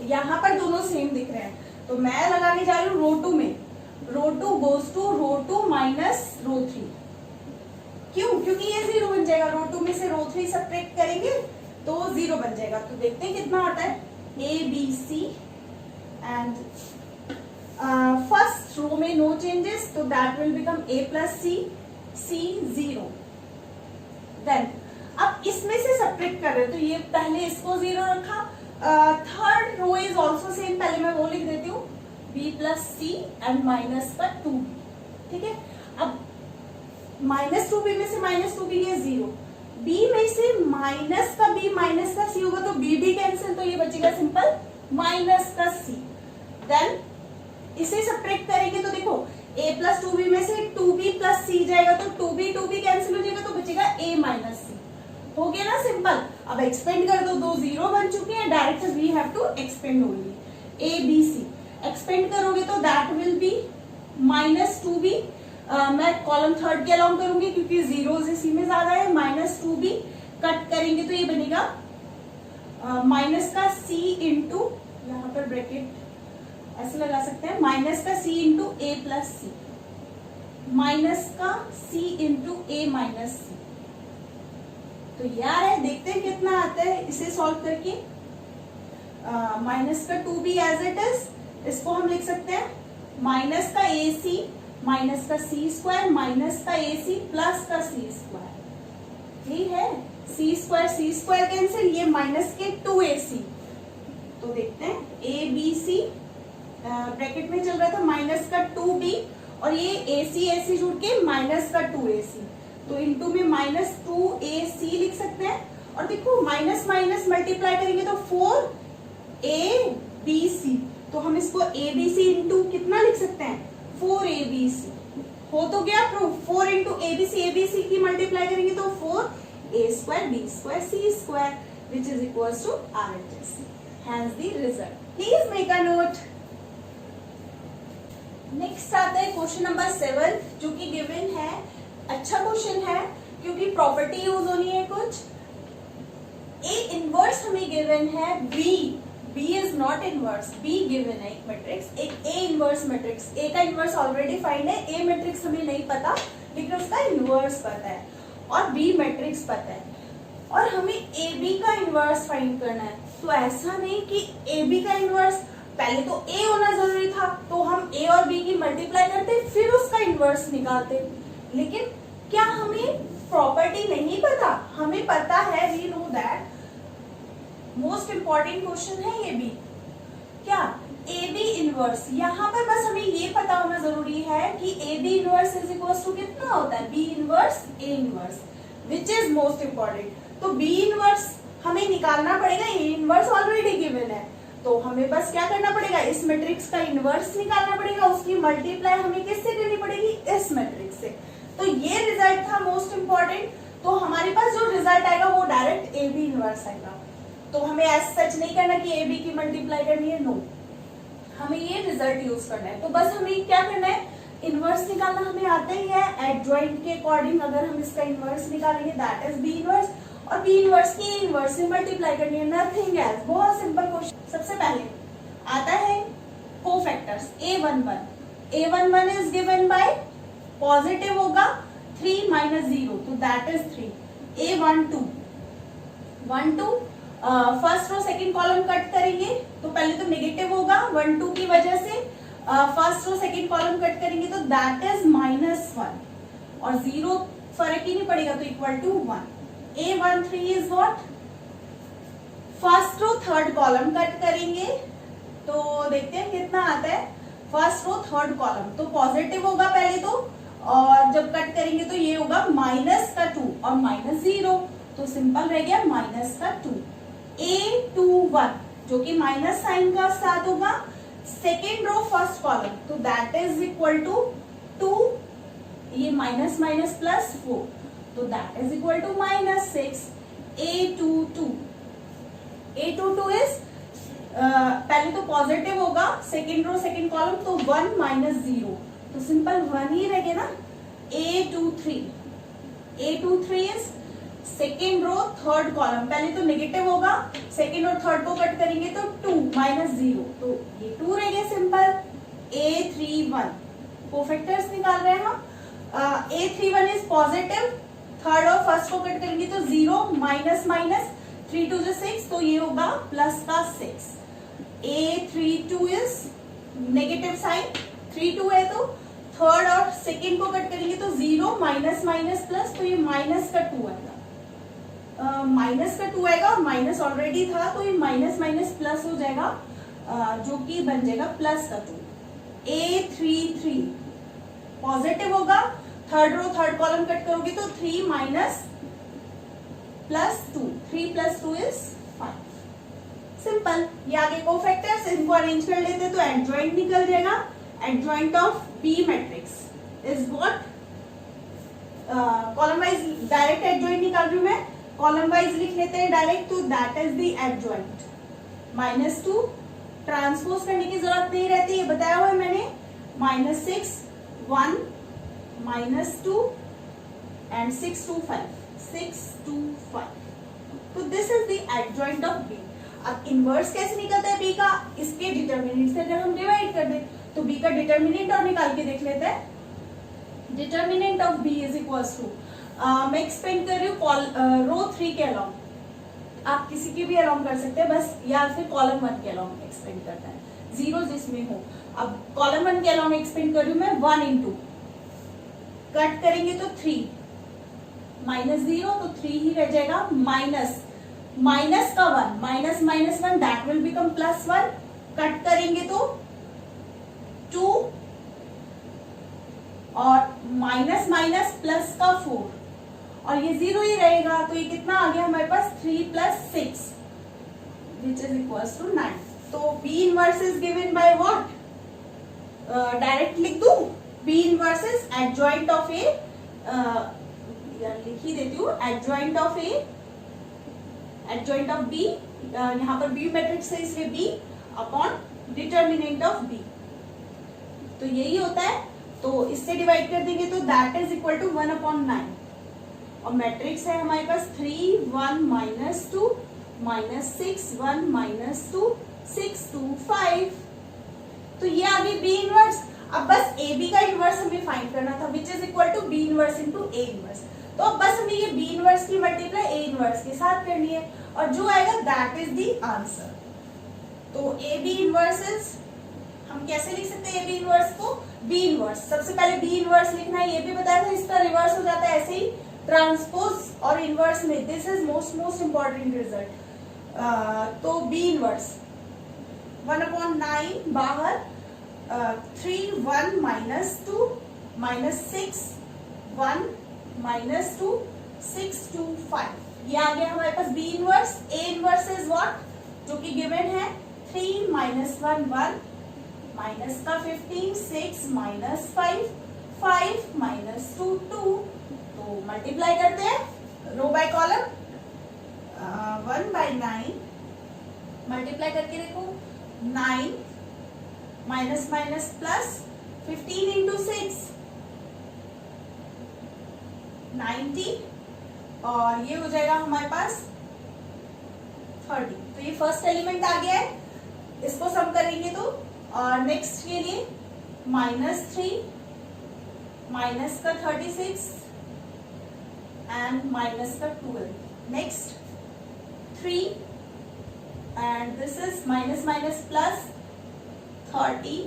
यहाँ पर दोनों सेम दिख रहे हैं, तो मैं लगाने जा रही हूँ रो 2 में, row 2 goes to row 2 minus row 3। क्यों? क्योंकि ये जीरो बन जाएगा, रो 2 में से रो 3 सब्ट्रैक्ट करेंगे तो जीरो बन जाएगा। तो देखते हैं कितना आता है, A B C and first row में नो चेंजेस, तो that will become A plus C, C 0। Then अब इसमें से सब्ट्रैक्ट कर रहे हो तो ये पहले इसको 0 रखा। Third row is also same, पहले मैं वो लिख देती हूँ B plus C and minus का 2B। ठीक है, अब माइनस 2b में से माइनस 2b ये 0, b में से माइनस का b माइनस का c होगा तो b भी कैंसिल, तो ये बचेगा सिंपल माइनस का c। देन इसे सब्ट्रैक्ट करेंगे तो देखो a प्लस 2b में से 2b प्लस c जाएगा तो 2b कैंसिल हो जाएगा तो बचेगा a माइनस c। हो गया ना सिंपल। अब एक्सपेंड कर दो, दो जीरो बन चुके हैं, direct we have to expand only a b c। Expand करोगे तो that will B minus 2b। मैं कॉलम 3 के अलाउंग करूंगी क्योंकि जीरोस इसी में ज्यादा है, माइनस 2b कट करेंगे तो ये बनेगा माइनस का c इंटू, यहाँ पर ब्रैकेट ऐसे लगा सकते हैं, माइनस का c into a plus C, minus का c into a minus C. तो यार है, देखते हैं कितना आता है इसे सॉल्व करके। माइनस का 2b एज इट इज, इसको हम लिख सकते हैं माइनस का ac माइनस का सी स्क्वायर माइनस का ए सी प्लस का सी स्क्वायर। ये है सी स्क्वायर कैंसिल, ये माइनस के 2ac। तो देखते हैं ए बी सी ब्रैकेट में चल रहा था माइनस का 2b और ये ac जुड़ के माइनस का 2ac, तो इनटू में माइनस 2ac लिख सकते हैं। और देखो माइनस माइनस मल्टीप्लाई करेंगे तो 4abc, तो हम इसको abc इंटू कितना लिख सकते हैं 4abc। हो तो गया प्रूफ, 4 इंटू abc की मल्टीप्लाई करेंगे तो 4a square b square c square which is equal to RHS। Hence the result. Please make a note. Next आता है क्वेश्चन नंबर 7 जो कि गिवन है। अच्छा क्वेश्चन है क्योंकि प्रॉपर्टी यूज होनी है कुछ। ए इनवर्स हमें गिवन है, B is not inverse, B given है एक मैट्रिक्स, एक ए इनवर्स मैट्रिक्स। ए का इनवर्स ऑलरेडी फाइंड है, ए मैट्रिक्स हमें नहीं पता लेकिन उसका इनवर्स पता है। और बी मैट्रिक्स पता है और हमें ए बी का इनवर्स फाइंड करना है। तो ऐसा नहीं कि ए बी का इनवर्स, पहले तो ए होना जरूरी था तो हम ए और बी की मल्टीप्लाई करते फिर उसका इनवर्स निकालते, लेकिन क्या हमें प्रॉपर्टी नहीं पता? हमें पता है, we know that. Most important question है ये भी, क्या ए बी इनवर्स, यहाँ पर बस हमें ये पता होना जरूरी है कि A B inverse is equal to कितना होता है, B inverse A inverse, which is most important. तो बी इनवर्स हमें निकालना पड़ेगा, ए इनवर्स ऑलरेडी गिवन है, तो हमें बस क्या करना पड़ेगा, इस मैट्रिक्स का इनवर्स निकालना पड़ेगा, उसकी मल्टीप्लाई हमें किससे करनी पड़ेगी, इस मैट्रिक्स से। तो ये रिजल्ट था मोस्ट इंपॉर्टेंट। तो हमारे पास जो रिजल्ट आएगा वो डायरेक्ट ए बी इनवर्स आएगा, तो हमें ऐसा सच नहीं करना कि ए बी की मल्टीप्लाई करनी है, नो, हमें ये रिजल्ट यूज करना है। तो बस हमें क्या करना है, इनवर्स निकालना हमें आता ही है, एडजॉइंट के अकॉर्डिंग अगर हम इसका इनवर्स निकालेंगे दैट इज बी इनवर्स, और बी इनवर्स की इनवर्स से मल्टीप्लाई करनी है, नथिंग एल्स। बहुत सिंपल क्वेश्चन। सबसे पहले आता है cofactors A11, A11 is given by positive होगा 3 माइनस 0 तो that is 3। A12, 12 first row second column cut करेंगे तो पहले तो नेगेटिव होगा 1 2 की वजह से, first row second column cut करेंगे तो दैट इज -1 और 0 फर्क ही नहीं पड़ेगा तो equal to 1। A13 is what, first row third column cut करेंगे तो देखते हैं कितना आता है, फर्स्ट रो थर्ड कॉलम तो पॉजिटिव होगा पहले तो, और जब कट करेंगे तो ये होगा -2 और -0 तो सिंपल रह गया -2। A21 जो कि माइनस साइन का साथ होगा, सेकेंड रो फर्स्ट कॉलम तो दैट इज इक्वल टू 2, ये माइनस माइनस प्लस 4 तो that is equal to -6। A22 is पहले तो पॉजिटिव होगा, सेकेंड रो सेकेंड कॉलम तो 1 - 0 तो सिंपल 1 ही रहेगा ना। A23 is second row third column, पहले तो नेगेटिव होगा, सेकेंड और थर्ड को कट करेंगे तो 2 - 0 तो ये 2 रह गया सिंपल। A31 कोफैक्टर्स निकाल रहे हैं हम, A31 इज पॉजिटिव, थर्ड और फर्स्ट को कट करेंगे तो 0 माइनस माइनस 3 2 6 तो ये होगा प्लस का 6। A32 इज नेगेटिव साइन, 3 2 है तो थर्ड और सेकेंड को कट करेंगे तो 0 माइनस माइनस प्लस तो ये माइनस का 2 आएगा, माइनस का 2 आएगा, माइनस ऑलरेडी था तो ये माइनस माइनस प्लस हो जाएगा, जो कि बन जाएगा प्लस का 2। A33 पॉजिटिव होगा, third row third column cut करोगे तो 3 माइनस प्लस 2, 3 + 2 इज 5। सिंपल। ये आगे कोफैक्टर्स, इनको अरेंज कर लेते तो एडजॉइंट निकल जाएगा। Adjoint of B matrix is what, column wise direct adjoint निकाल रही हूं मैं, कॉलम वाइज लिख लेते हैं डायरेक्ट तो that is the adjoint. -2 transpose करने की जरूरत नहीं रहती, ये बताया हुआ है मैंने। -6 1 -2 एंड 6 2 5 6 2 5 तो this is the adjoint of B. अब इनवर्स कैसे निकलता है बी का, इसके डिटर्मिनेंट से अगर हम डिवाइड कर दें तो बी का डिटर्मिनेंट और निकाल के देख लेते हैं। Determinant of B is equal to, मैं एक्सपेंड कर रही हूँ रो 3 के अलाउंग, आप किसी के भी अलाउंग कर सकते हैं बस, या फिर कॉलम 1 के अलाउंग एक्सपेंड करता है, 0 जिसमें हो। अब कॉलम 1 के अलाउंग एक्सपेंड कर रही हूँ मैं 1 इंटू, कट करेंगे तो 3 -0 तो 3 ही रह जाएगा, माइनस का 1 minus minus 1 that will become +1, cut करेंगे तो 2 और माइनस माइनस प्लस का 4 और ये 0 ही रहेगा तो ये कितना आ गया हमारे पास 3 + 6 विच इज इक्वल्स टू 9। तो B inverse is given by what, direct लिख दूं, B inverse is adjoint of A, लिख ही देती हूँ, adjoint of A, adjoint of B, यहाँ पर बी मैट्रिक्स है इसलिए B upon determinant of B, तो यही होता है। तो इससे डिवाइड कर देंगे तो दैट इज इक्वल टू 1/9 और मैट्रिक्स है हमारे पास 3 1 -2 -6 1 -2 6 2 5 तो ये आ गई बी इनवर्स। अब बस ए बी का इनवर्स हमें फाइंड करना था which is equal to B inverse into A inverse. तो अब बस हमें ये बी इनवर्स की मल्टीप्लाई ए इनवर्स के साथ करनी है और जो आएगा दैट इज द आंसर। तो ए बी इनवर्स इज, हम कैसे लिख सकते हैं ए बी इनवर्स को, बी इनवर्स, सबसे पहले बी इनवर्स लिखना है, ये भी बताया था, इसका रिवर्स हो जाता है ऐसे ही ट्रांसपोज और इनवर्स में, this is most important result. तो बी इनवर्स 1/9 बाहर, 3 1 -2 -6 1 -2 6 2 5, ये आ गया हमारे पास B inverse. A inverse is what, जो कि गिवन है 3 -1 1 माइनस का 15 6 -5 5 -2 2, तो मल्टीप्लाई करते हैं रो बाय कॉलम, 1/9 मल्टीप्लाई करके देखो, 9 माइनस माइनस प्लस 15 इंटू 6 90, और ये हो जाएगा हमारे पास 30। तो ये फर्स्ट एलिमेंट आ गया है, इसको सम करेंगे तो, और नेक्स्ट के लिए -3 माइनस का 36 एंड माइनस का 12, next 3 and this is minus minus plus 30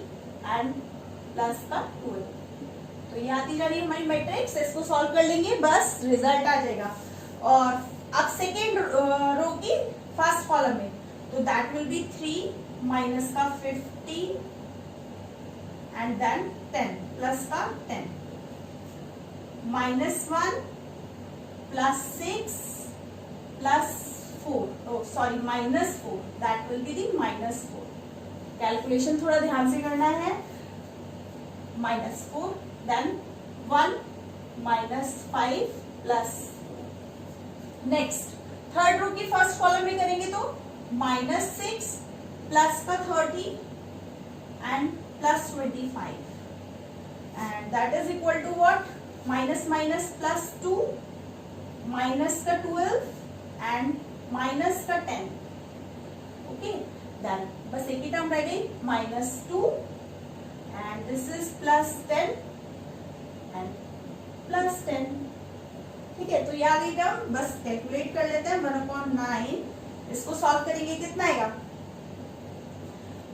and plus का 12। तो ये आती जा रही है हमारी मैट्रिक्स, इसको सॉल्व कर लेंगे बस रिजल्ट आ जाएगा। और अब सेकेंड रो की फर्स्ट कॉलम में, तो दैट विल बी 3 माइनस का 50 एंड देन 10 प्लस का 10, -1 plus 6 plus 4, sorry -4, that will be the -4। Calculation थोड़ा ध्यान से करना है, -4 then 1 -5 plus, next third row की फर्स्ट कॉलम में करेंगे तो -6 प्लस का 30 and plus 25 and that is equal to what, minus minus plus 2 minus का 12 एंड माइनस का 10, ओके देन बस एक ही टर्म रह गई -2 and this is plus 10 and plus 10, ठीक है। तो ये आ गई टर्म, बस कैलकुलेट कर लेते हैं, 1/9, इसको सॉल्व करेंगे कितना आएगा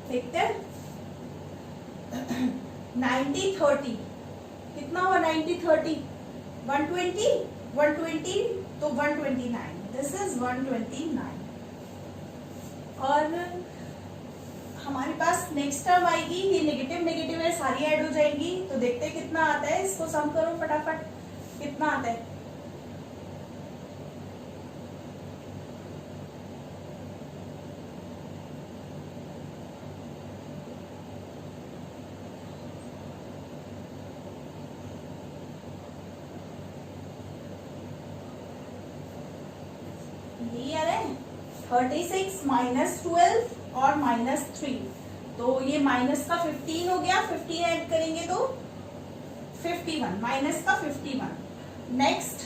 देखते हैं, 90 30 कितना हुआ, 90 30 120 120, तो 129, दिस इज 129। और हमारे पास नेक्स्ट टर्म आएगी, ये नेगेटिव नेगेटिव है, सारी ऐड हो जाएंगी, तो देखते हैं कितना आता है, इसको सम करो फटाफट, कितना आता है, ये आ रहा है 36 -12 और -3, तो ये माइनस का 15 हो गया, 15 ऐड करेंगे तो 51, माइनस का 51। नेक्स्ट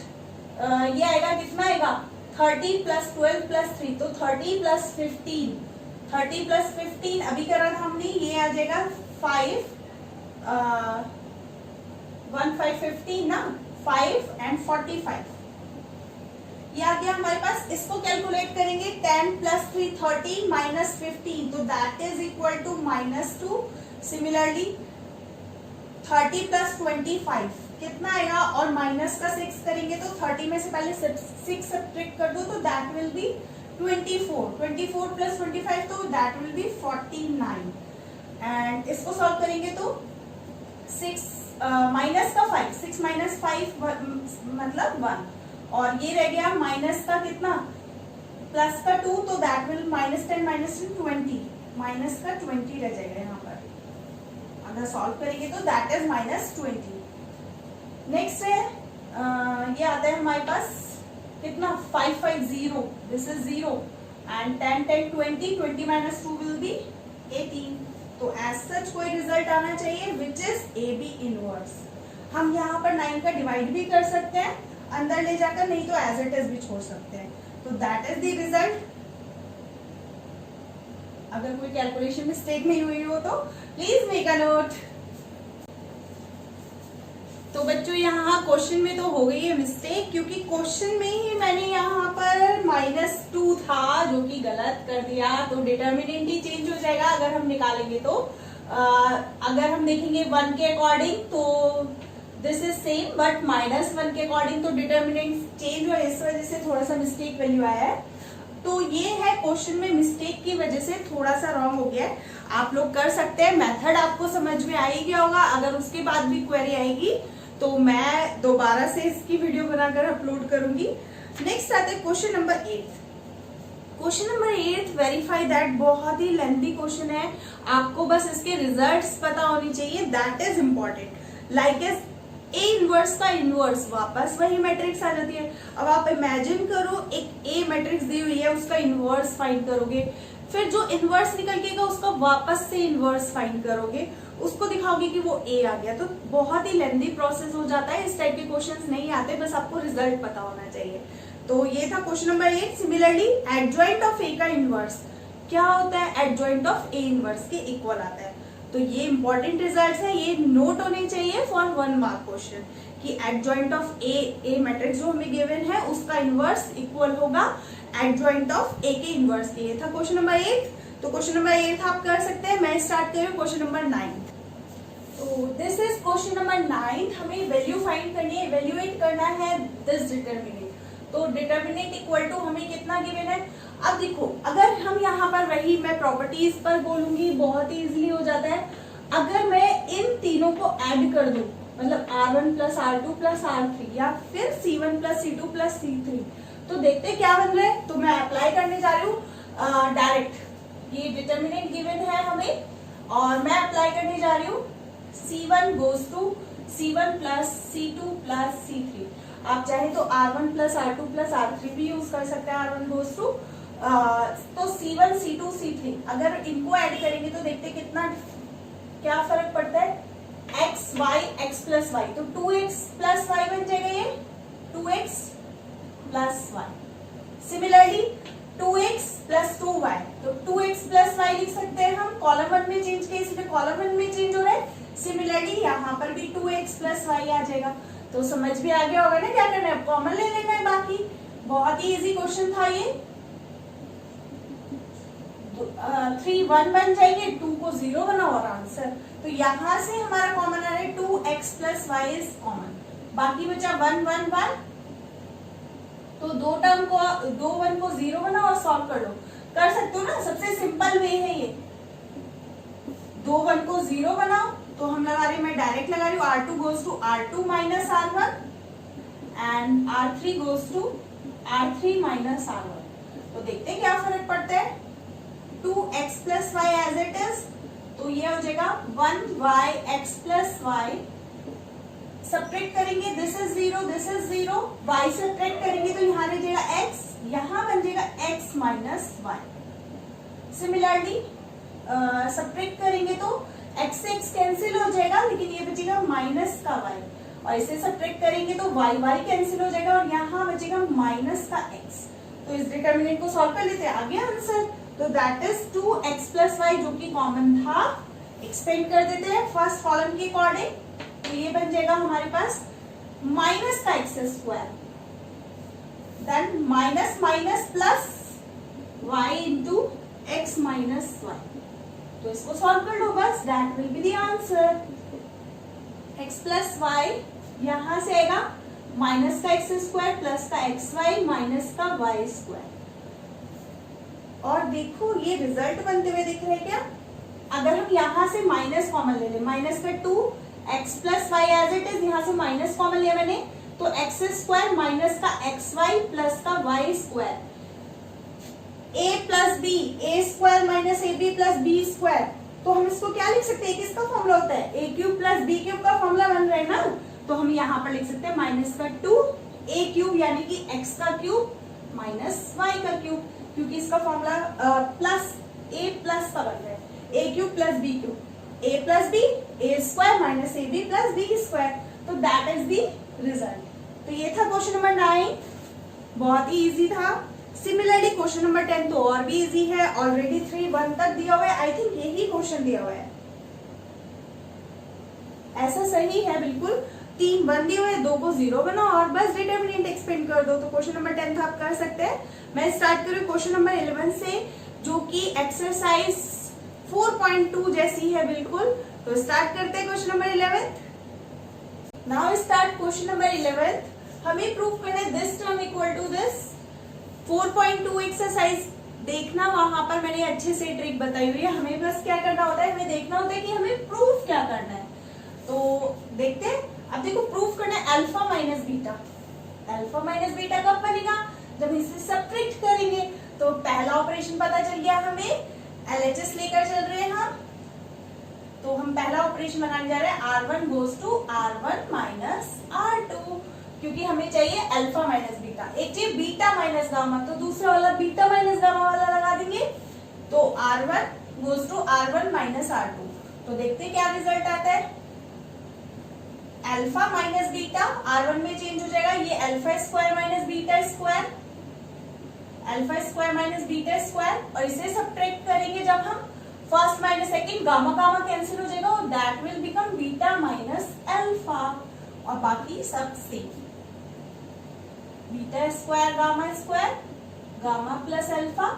ये आएगा कितना आएगा, 30 प्लस 12 प्लस 3, तो 30 प्लस 15, 30 प्लस 15 अभी करा था हमने, ये आ जाएगा 5 1 5 15 ना, 5 एंड 45, ये आ गया हमारे पास। इसको कैलकुलेट करेंगे, 10 प्लस 3 30 माइनस 15, तो that is equal to -2। Similarly 30 plus 25 कितना आएगा, और माइनस का 6 करेंगे तो 30 में से पहले 6 सब्ट्रैक्ट कर दो, तो दैट विल बी 24, 24 प्लस 25, तो दैट विल बी 49 एंड इसको सॉल्व करेंगे तो 6 माइनस का 5, 6 माइनस 5 मतलब 1, और ये रह गया माइनस का कितना, प्लस का 2, तो दैट विल -10 -10 20, माइनस का 20 रह जाएगा यहाँ पर, अगर सॉल्व करेंगे तो दैट इज -20। नेक्स्ट है ये आता है हमारे पास कितना, 5 5 0, this is 0 and 10 10 20, 20 minus 2 will be 18। तो एज सच कोई रिजल्ट आना चाहिए which is A B inverse. हम यहाँ पर 9 का डिवाइड भी कर सकते हैं अंदर ले जाकर, नहीं तो एज इट इज भी छोड़ सकते हैं, तो दैट इज द रिजल्ट। अगर कोई कैलकुलेशन मिस्टेक नहीं हुई हो तो प्लीज मेक अ नोट। तो बच्चों यहाँ क्वेश्चन में तो हो गई है मिस्टेक, क्योंकि क्वेश्चन में ही मैंने यहाँ पर -2 था जो कि गलत कर दिया, तो डिटर्मिनेंट ही चेंज हो जाएगा अगर हम निकालेंगे तो। अगर हम देखेंगे 1 के अकॉर्डिंग तो दिस इज सेम, बट -1 के अकॉर्डिंग तो डिटर्मिनेंट चेंज हुआ, इस वजह से थोड़ा सा मिस्टेक वैल्यू आया है। तो ये है क्वेश्चन में मिस्टेक की वजह से थोड़ा सा रॉन्ग हो गया है। आप लोग कर सकते हैं, मेथड आपको समझ में आ ही गया होगा। अगर उसके बाद भी क्वेरी आएगी तो मैं दोबारा से इसकी वीडियो बनाकर अपलोड करूंगी। नेक्स्ट आते हैं question number 8। Question number 8 verify that, बहुत ही लेंथी क्वेश्चन है, आपको बस इसके रिजल्ट्स पता होनी चाहिए, that is important. Like as A inverse का इनवर्स वापस वही मैट्रिक्स आ जाती है। अब आप इमेजिन करो एक ए मैट्रिक्स दी हुई है, उसका इनवर्स फाइंड करोगे, फिर जो इनवर्स निकल के उसका वापस से इनवर्स फाइंड करोगे, उसको दिखाओगे कि वो ए आ गया, तो बहुत ही लेंथी प्रोसेस हो जाता है। इस टाइप के क्वेश्चंस नहीं आते, बस आपको रिजल्ट पता होना चाहिए। तो ये था question number 8। Similarly adjoint of A का इनवर्स क्या होता है? एडजॉइंट ऑफ ए इनवर्स के इक्वल आता है। तो ये इंपॉर्टेंट रिजल्ट्स है, ये नोट होने चाहिए फॉर 1 मार्क क्वेश्चन कि एडजॉइंट ऑफ ए मैट्रिक्स जो हमें गिवन है उसका इनवर्स इक्वल होगा एडजॉइंट ऑफ ए के इनवर्स के। ये था क्वेश्चन नंबर 8। तो क्वेश्चन नंबर 8 आप कर सकते हैं। मैं स्टार्ट कर रही हूँ क्वेश्चन नंबर 9। तो दिस इज क्वेश्चन नंबर 9। हमें वैल्यू फाइंड करनी है, इवेल्युएट करना है दिस डिटर्मिनेंट। तो डिटर्मिनेंट इक्वल टू हमें कितना गिवन है? अब देखो, अगर हम यहाँ पर वही मैं प्रॉपर्टीज पर बोलूंगी, बहुत ही इजीली हो जाता है। अगर मैं इन तीनों को ऐड कर दूं, मतलब R1 plus R2 plus R3 या फिर C1 plus C2 plus C3, तो देखते क्या बन रहा है। तो मैं अप्लाई करने जा रही हूँ डायरेक्ट, ये डिटर्मिनेंट गिवन है हमें और मैं अप्लाई करने जा रही हूँ C1 goes to C1 plus C2 plus C3। आप चाहे तो R1 plus R2 plus R3 भी यूज कर सकते हैं। R1 गोज टू तो C1 C2 C3, अगर इनको ऐड करेंगे तो देखते कितना क्या फर्क पड़ता है, x y x plus Y, तो 2x प्लस वाई बन जाएगा ये 2x plus Y. Similarly 2x plus 2y, तो 2x प्लस वाई लिख सकते हैं हम। कॉलम 1 में चेंज किया इसलिए कॉलम 1 में चेंज हो रहा है। सिमिलरली यहाँ पर भी 2x प्लस वाई आ जाएगा। तो समझ भी आ गया होगा ना क्या करना है, कॉमन ले लेना है। बाकी बहुत ही इजी क्वेश्चन था ये। 3 1 बन जाएंगे, 2 को 0 बनाओ और आंसर। तो यहां से हमारा कॉमन आ रहा है 2x plus Y is common. बाकी बचा 1 1 1, तो 2 1 को 0 बनाओ और सॉल्व कर लो। कर सकते हो ना, सबसे सिंपल वे है ये। 2 1 को 0 बनाओ, तो हम लगा रहे, मैं डायरेक्ट लगा रही हूँ, R2 goes to R2 minus R1 and R3 goes to R3 minus R1। तो देखते हैं क्या फर्क पड़ता है। 2x plus Y as it is, तो ये हो जाएगा 1y x plus Y. Subtract करेंगे, this is 0 this is 0, y subtract करेंगे तो यहाँ रह जाएगा x, यहाँ बन जाएगा x minus Y. Similarly subtract करेंगे तो x से x कैंसिल हो जाएगा, लेकिन ये बचेगा माइनस का y, और इसे सब्ट्रैक्ट करेंगे तो y y कैंसिल हो जाएगा और यहाँ बचेगा माइनस का x। तो इस डिटर्मिनेंट को सॉल्व कर लेते हैं, आ गया आंसर। तो that is 2x plus Y जो कि कॉमन था। एक्सपेंड कर देते हैं फर्स्ट कॉलम के अकॉर्डिंग, तो ये बन जाएगा हमारे पास माइनस का X square, then minus minus plus Y into X minus Y. तो इसको सॉल्व कर लो बस, that will be the answer. X plus Y यहां से आएगा माइनस का एक्स स्क्वायर प्लस का एक्स वाई माइनस का वाई स्क्वायर। और देखो ये रिजल्ट बनते हुए दिख रहे हैं क्या? अगर हम यहाँ से माइनस कॉमन ले लें, माइनस का 2x plus Y as it is, यहाँ से माइनस कॉमन लिया मैंने, तो एक्स स्क्वायर माइनस का एक्स वाई प्लस का Y square, a plus B, A square minus A B plus B square. तो हम इसको क्या लिख सकते हैं, किसका फॉर्मूला होता है, ए क्यूब प्लस बी क्यूब का फॉर्मूला बन रहा है ना। तो हम यहाँ पर लिख सकते हैं माइनस का 2 a क्यूब यानी कि x का क्यूब माइनस y का क्यूब, क्योंकि इसका फॉर्मूला प्लस a प्लस का बन रहा है, a cube plus b cube, a plus b, a square minus A B plus B square. तो दैट इज द रिजल्ट। तो ये था क्वेश्चन नंबर 9, बहुत ही इजी था। सिमिलरली क्वेश्चन नंबर 10 तो और भी इजी है, ऑलरेडी 3 1 तक दिया हुआ है, आई थिंक यही क्वेश्चन दिया हुआ है, ऐसा सही है बिल्कुल। 3 1 दिए हुए, 2 को 0 बनाओ और बस डिटरमिनेंट एक्सपेंड कर दो। तो क्वेश्चन नंबर 10 आप कर सकते हैं। मैं स्टार्ट करूँ क्वेश्चन नंबर 11 से, जो कि एक्सरसाइज 4.2 जैसी है बिल्कुल। तो स्टार्ट करते हैं question number 11। Now start question number 11। हमें प्रूफ करना है this term equal to this. 4.2 exercise देखना, वहां पर मैंने अच्छे से ट्रिक बताई हुई है। हमें बस क्या करना होता है, हमें देखना होता है कि हमें प्रूफ क्या करना है। तो देखते हैं। अब देखो प्रूफ करना है alpha minus beta. Alpha minus beta कब बनेगा, जब इसे सब्ट्रैक्ट करेंगे। तो पहला ऑपरेशन पता चल गया हमें, एलएचएस लेकर चल रहे हैं हम। तो हम पहला ऑपरेशन बनाने जा रहे हैं, R1 goes to R1 minus R2, क्योंकि हमें चाहिए अल्फा माइनस बीटा। एक चाहिए बीटा माइनस गामा, तो दूसरा वाला बीटा माइनस गामा वाला लगा देंगे। तो R1 goes to R1 minus R2। तो देखते हैं क्या रिजल्ट आता है। अल्फा माइनस बीटा R1 में चेंज हो जाएगा, ये alpha square minus beta square, alpha square minus beta square. और इसे सब्ट्रैक्ट करेंगे जब हम, first minus second, gamma gamma cancel हो जाएगा और that will become beta minus alpha. और बाकी सब same, beta square gamma plus alpha,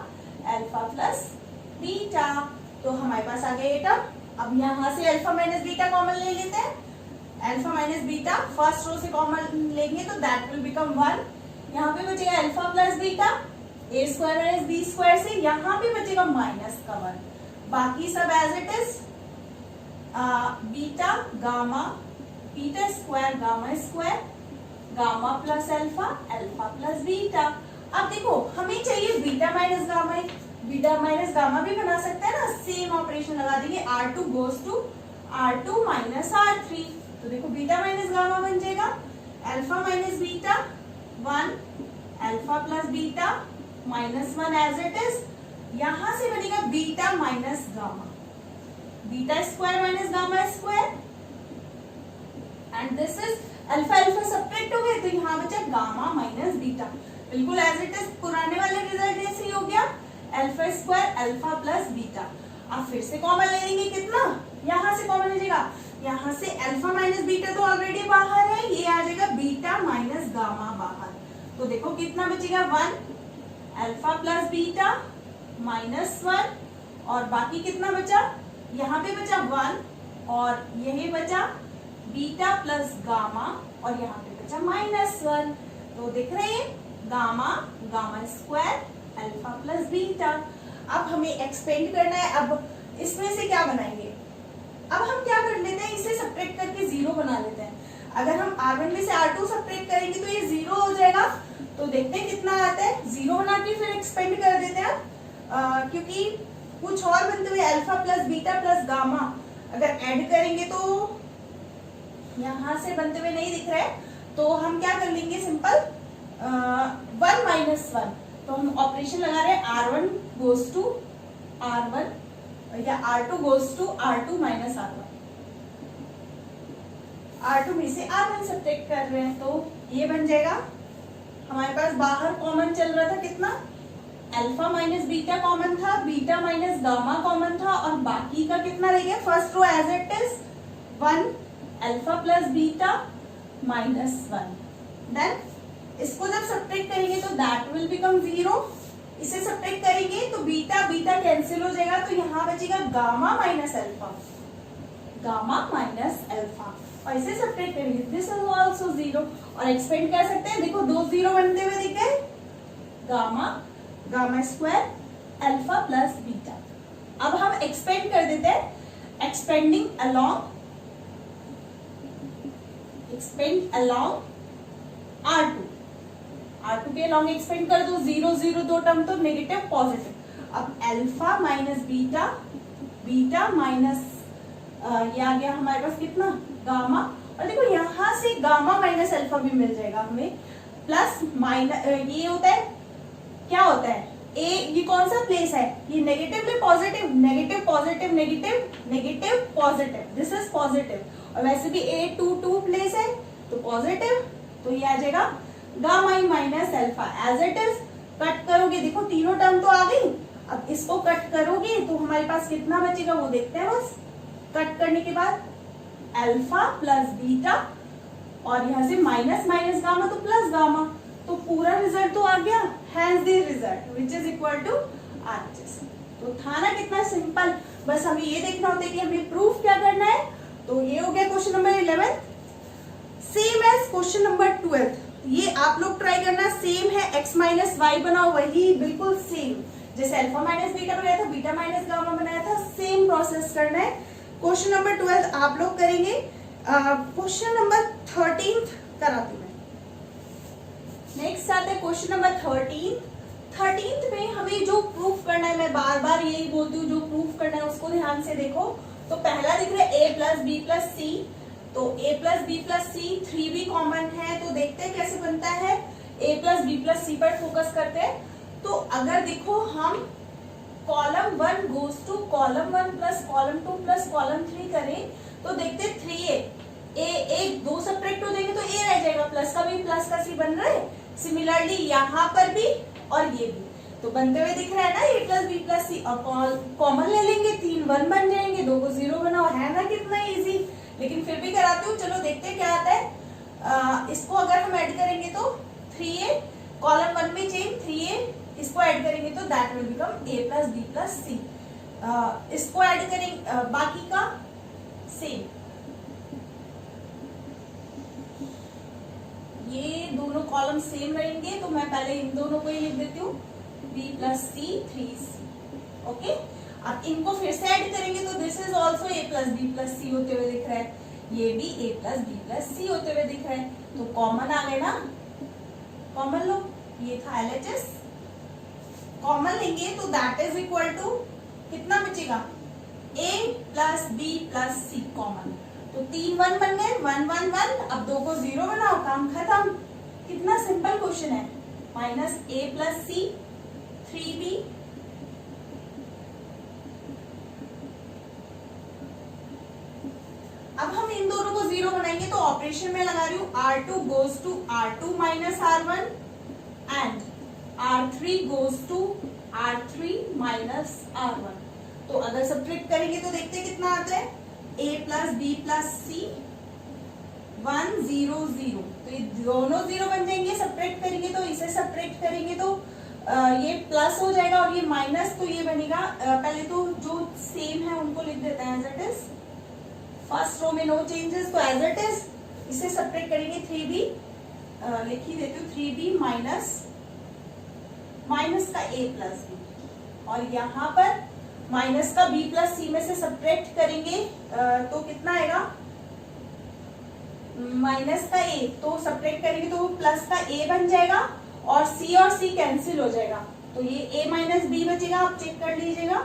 alpha plus beta. तो हमारे पास आ गया ये टर्म। अब यहाँ से अल्फा माइनस बीटा कॉमन ले लेते हैं। Alpha minus beta first row से कॉमन लेंगे तो दैट विल बिकम 1। यहाँ पे बचेगा alpha plus beta, A square minus B square से, यहाँ पे बचेगा माइनस का 1। बाकी सब as it is, beta gamma, beta square gamma plus alpha, alpha plus beta. अब देखो हमें चाहिए बीटा माइनस गामा भी बना सकते हैं ना, सेम ऑपरेशन लगा देंगे। R2 goes to R2 minus R3। तो देखो बीटा माइनस गामा बन जाएगा alpha minus beta 1, alpha plus beta minus 1 as it is. यहां से बनेगा beta minus gamma, beta square minus gamma square, and this is alpha alpha subtract हो गए, तो यहाँ बचा गामा माइनस बीटा। बिल्कुल एज इट इज, पुराने वाले रिजल्ट जैसे ही हो गया, alpha square alpha plus beta. अब फिर से कॉमन ले लेंगे, कितना, यहाँ से कॉमन ले जाएगा, यहाँ से अल्फा माइनस बीटा तो ऑलरेडी बाहर है, ये आ जाएगा बीटा माइनस गामा बाहर। तो देखो कितना बचेगा, 1, अल्फा प्लस बीटा माइनस 1, और बाकी कितना बचा, यहाँ पे बचा 1 और यही बचा बीटा प्लस गामा, और यहाँ पे बचा माइनस 1। तो दिख रहे हैं gamma square alpha plus beta. अब हमें एक्सपेंड करना है। अब इसमें से क्या बनाएंगे, अब हम क्या कर लेते हैं, इसे सब्ट्रैक्ट करके 0 बना लेते हैं। अगर हम R1 में से R2 सब्ट्रैक्ट करेंगे तो ये 0 हो जाएगा। तो देखते हैं कितना आता है, 0 बना के फिर एक्सपेंड कर देते हैं। क्योंकि कुछ और बनते हुए alpha plus beta plus gamma अगर ऐड करेंगे तो यहां से बनते हुए नहीं दिख रहा है, तो हम क्या कर लेंगे, सिंपल 1 माइनस 1। तो हम ऑपरेशन लगा रहे हैं, R1 गोज टू R1 या R2 goes to R2 minus R1। R2 में से R1 सब्ट्रैक्ट कर रहे हैं, तो ये बन जाएगा। हमारे पास बाहर कॉमन चल रहा था कितना, अल्फा माइनस बीटा कॉमन था, बीटा माइनस गामा कॉमन था, और बाकी का कितना रह गया, first row as it is 1 alpha plus beta minus 1। Then इसको जब सब्ट्रैक्ट करेंगे तो दैट विल बिकम 0। इसे सब्ट्रैक्ट करेंगे तो बीटा बीटा कैंसिल हो जाएगा, तो यहाँ बचेगा गामा माइनस अल्फा, और इसे सब्ट्रैक्ट करेंगे, दिस इज आल्सो 0। और एक्सपेंड कर सकते हैं, देखो 2 0 बनते हुए दिख गए, gamma square alpha plus beta. अब हम एक्सपेंड कर देते हैं, एक्सपेंड अलोंग R2 के अलोंग एक्सपेंड कर दो, 0 0 दो टर्म तो नेगेटिव पॉजिटिव। अब अल्फा माइनस बीटा माइनस ये आ गया हमारे पास कितना, गामा। और देखो यहाँ से गामा माइनस अल्फा भी मिल जाएगा हमें, प्लस माइनस ये होता है, क्या होता है, ए ये कौन सा प्लेस है, ये negative positive, negative positive negative negative positive, this is positive. और वैसे भी A2 प्लेस है तो पॉजिटिव, तो ये आ जाएगा gamma minus alpha as it is. Cut करोगे, देखो तीनों टर्म तो आ गई। अब इसको कट करोगे तो हमारे पास कितना बचेगा वो देखते हैं। बस कट करने के बाद अल्फा प्लस बीटा और यहाँ से माइनस माइनस गामा तो प्लस गामा, तो पूरा रिजल्ट तो आ गया, hence the result which is equal to RHS। तो था ना कितना सिंपल, बस हमें ये देखना होता है कि हमें प्रूफ क्या करना है। तो ये हो गया question number 11। Same as question number 12, ये आप लोग ट्राई करना, सेम है, x माइनस वाई बनाओ, वही बिल्कुल सेम जैसे अल्फा माइनस बीटा बनाया था, बीटा माइनस गामा बनाया था, सेम प्रोसेस करना है। क्वेश्चन नंबर 12 आप लोग करेंगे। क्वेश्चन नंबर 13 कराती हूँ। नेक्स्ट आता है क्वेश्चन नंबर 13 में हमें जो प्रूफ करना है, मैं बार बार यही बोलती हूँ, जो प्रूफ करना है उसको ध्यान से देखो। तो पहला दिख रहा है a प्लस बी प्लस सी, तो a plus B plus c 3b common है, तो देखते हैं कैसे बनता है। a plus B plus c पर फोकस करते हैं। तो अगर देखो हम column 1 goes to column 1 plus column 2 plus column 3 करें, तो देखते 3a, एक दो सब्ट्रैक्ट हो जाएंगे तो a रह जाएगा, प्लस का भी प्लस का सी बन रहा है। सिमिलरली यहाँ पर भी और ये भी तो बनते हुए दिख रहा है ना, a प्लस बी प्लस सी, और कॉमन ले लेंगे, 3 1 बन जाएंगे, 2 को 0 बनाओ, है ना कितना इजी। लेकिन फिर भी कराती हूँ, चलो देखते हैं क्या आता है। इसको अगर हम ऐड करेंगे तो 3a, कॉलम 1 में चेंज 3a, इसको ऐड करेंगे तो that will become a plus B plus C. इसको ऐड करेंगे, बाकी का सेम, ये दोनों कॉलम सेम रहेंगे, तो मैं पहले इन दोनों को ही लिख देती हूँ, b प्लस सी 3c। ओके, अब इनको फिर से ऐड करेंगे तो this is also a plus B plus C होते हुए दिख रहा है, ये भी a plus B plus C होते हुए दिख रहा है। तो कॉमन आ गए ना, कॉमन लो, ये था LHS, कॉमन लेंगे तो दैट इज इक्वल टू कितना बचेगा, a plus B plus c common, तो 3 1 बन गए, 1 1 1, अब 2 को 0 बनाओ, काम खत्म। कितना सिंपल क्वेश्चन है। Minus a plus c 3b, अब हम इन दोनों को 0 बनाएंगे तो ऑपरेशन में लगा रही हूँ, R2 goes to R2 minus R1 and R3 goes to R3 minus R1। तो अगर सब्ट्रैक्ट करेंगे तो देखते हैं कितना आता है, a plus B plus c 1 0 0, तो ये दोनों 0 बन जाएंगे। सब्ट्रैक्ट करेंगे तो इसे सब्ट्रैक्ट करेंगे तो ये प्लस हो जाएगा और ये माइनस, तो ये बनेगा। पहले तो जो सेम है उनको लिख देते हैं as it is, first row में नो चेंजेस, तो एज इट इज इसे सब्ट्रैक्ट करेंगे 3b, लिख ही देती हूँ 3b माइनस माइनस का a प्लस बी, और यहाँ पर माइनस का b प्लस सी में से सब्ट्रैक्ट करेंगे तो कितना आएगा, माइनस का a, तो सब्ट्रैक्ट करेंगे तो प्लस का a बन जाएगा और c कैंसिल हो जाएगा, तो ये a माइनस बी बचेगा। आप चेक कर लीजिएगा,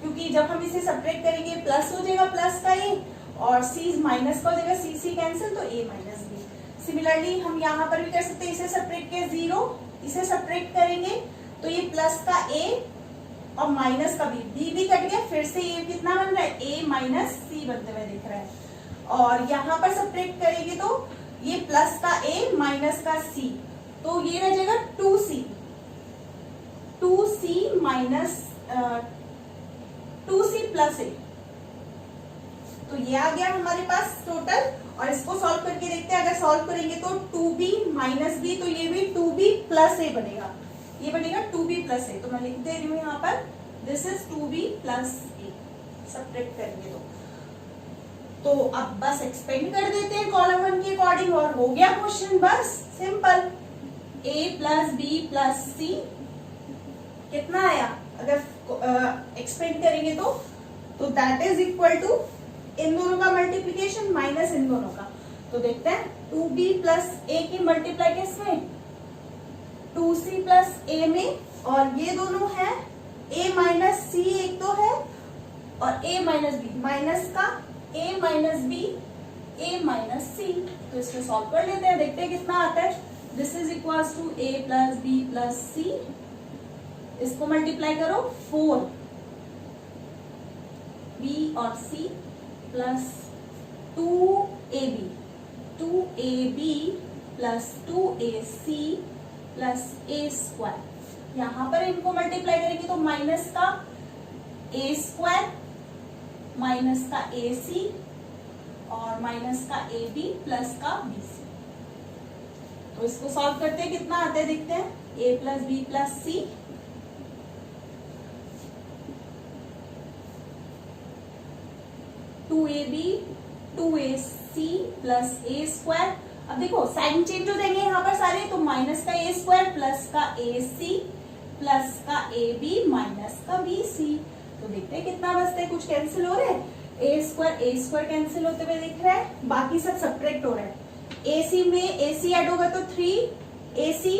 क्योंकि जब हम इसे सब्ट्रैक्ट करेंगे प्लस हो जाएगा प्लस का a और c माइनस का हो जाएगा, c कैंसिल, तो a माइनस बी। सिमिलरली हम यहाँ पर भी कर सकते हैं, इसे सब्ट्रैक्ट के 0, इसे सब्ट्रैक्ट करेंगे तो ये प्लस का a और माइनस का b भी कट गया, फिर से ये कितना बन रहा है, a माइनस सी बनते हुए दिख रहा है। और यहाँ पर सब्ट्रैक्ट करेंगे तो ये प्लस का a माइनस का c, तो ये रह जाएगा 2c minus 2c plus a, तो ये आ गया हमारे पास टोटल। और इसको सॉल्व करके देखते हैं, अगर सॉल्व करेंगे तो 2b माइनस b, तो ये भी 2b प्लस a बनेगा, ये बनेगा 2b प्लस a, तो मैं लिख दे रही हूँ यहाँ पर, this is 2b plus a। Subtract करेंगे तो अब बस एक्सपेंड कर देते हैं कॉलम 1 के अकॉर्डिंग और हो गया क्वेश्चन, बस simple. a plus B plus C कितना आया, अगर एक्सपेंड करेंगे तो दैट इज इक्वल टू इन दोनों का मल्टीप्लीकेशन माइनस इन दोनों का, तो देखते हैं 2b प्लस a की मल्टीप्लाई किसमें, 2c प्लस a में, और ये दोनों है a माइनस सी एक तो है और a माइनस बी, माइनस का a minus B a minus C, तो इसको सॉल्व कर लेते हैं, देखते हैं कितना आता है। This is equal to a plus B plus C, इसको मल्टीप्लाई करो 4 b और c plus 2ab plus 2ac plus a square, यहाँ पर इनको मल्टीप्लाई करेंगे तो माइनस का a स्क्वायर माइनस का ac और माइनस का ab प्लस का bc, तो इसको सॉल्व करते हैं, कितना आता है देखते हैं, a plus B plus c, two A b two a c plus a square. अब देखो साइन चेंज हो जाएंगे यहाँ पर सारे, तो माइनस का ए स्क्वायर प्लस का ए सी प्लस का ए बी माइनस का बी सी। तो देखते हैं कितना बचता है, कुछ कैंसिल हो रहा है, ए स्क्वायर कैंसिल होते हुए दिख रहा है, बाकी सब सब्ट्रैक्ट हो रहा है। AC में AC ऐड होगा तो 3AC,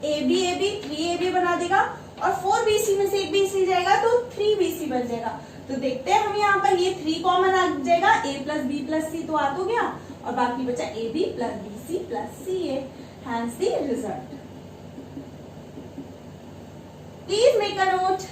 AB 3AB बना देगा, और 4BC में से एक BC जाएगा तो 3BC बन जाएगा। तो देखते हैं हम यहाँ पर, ये 3 कॉमन आ जाएगा, A प्लस बी प्लस सी तो आ तो गया, और बाकी बचा AB plus BC plus CA, hence the result. Please make a note.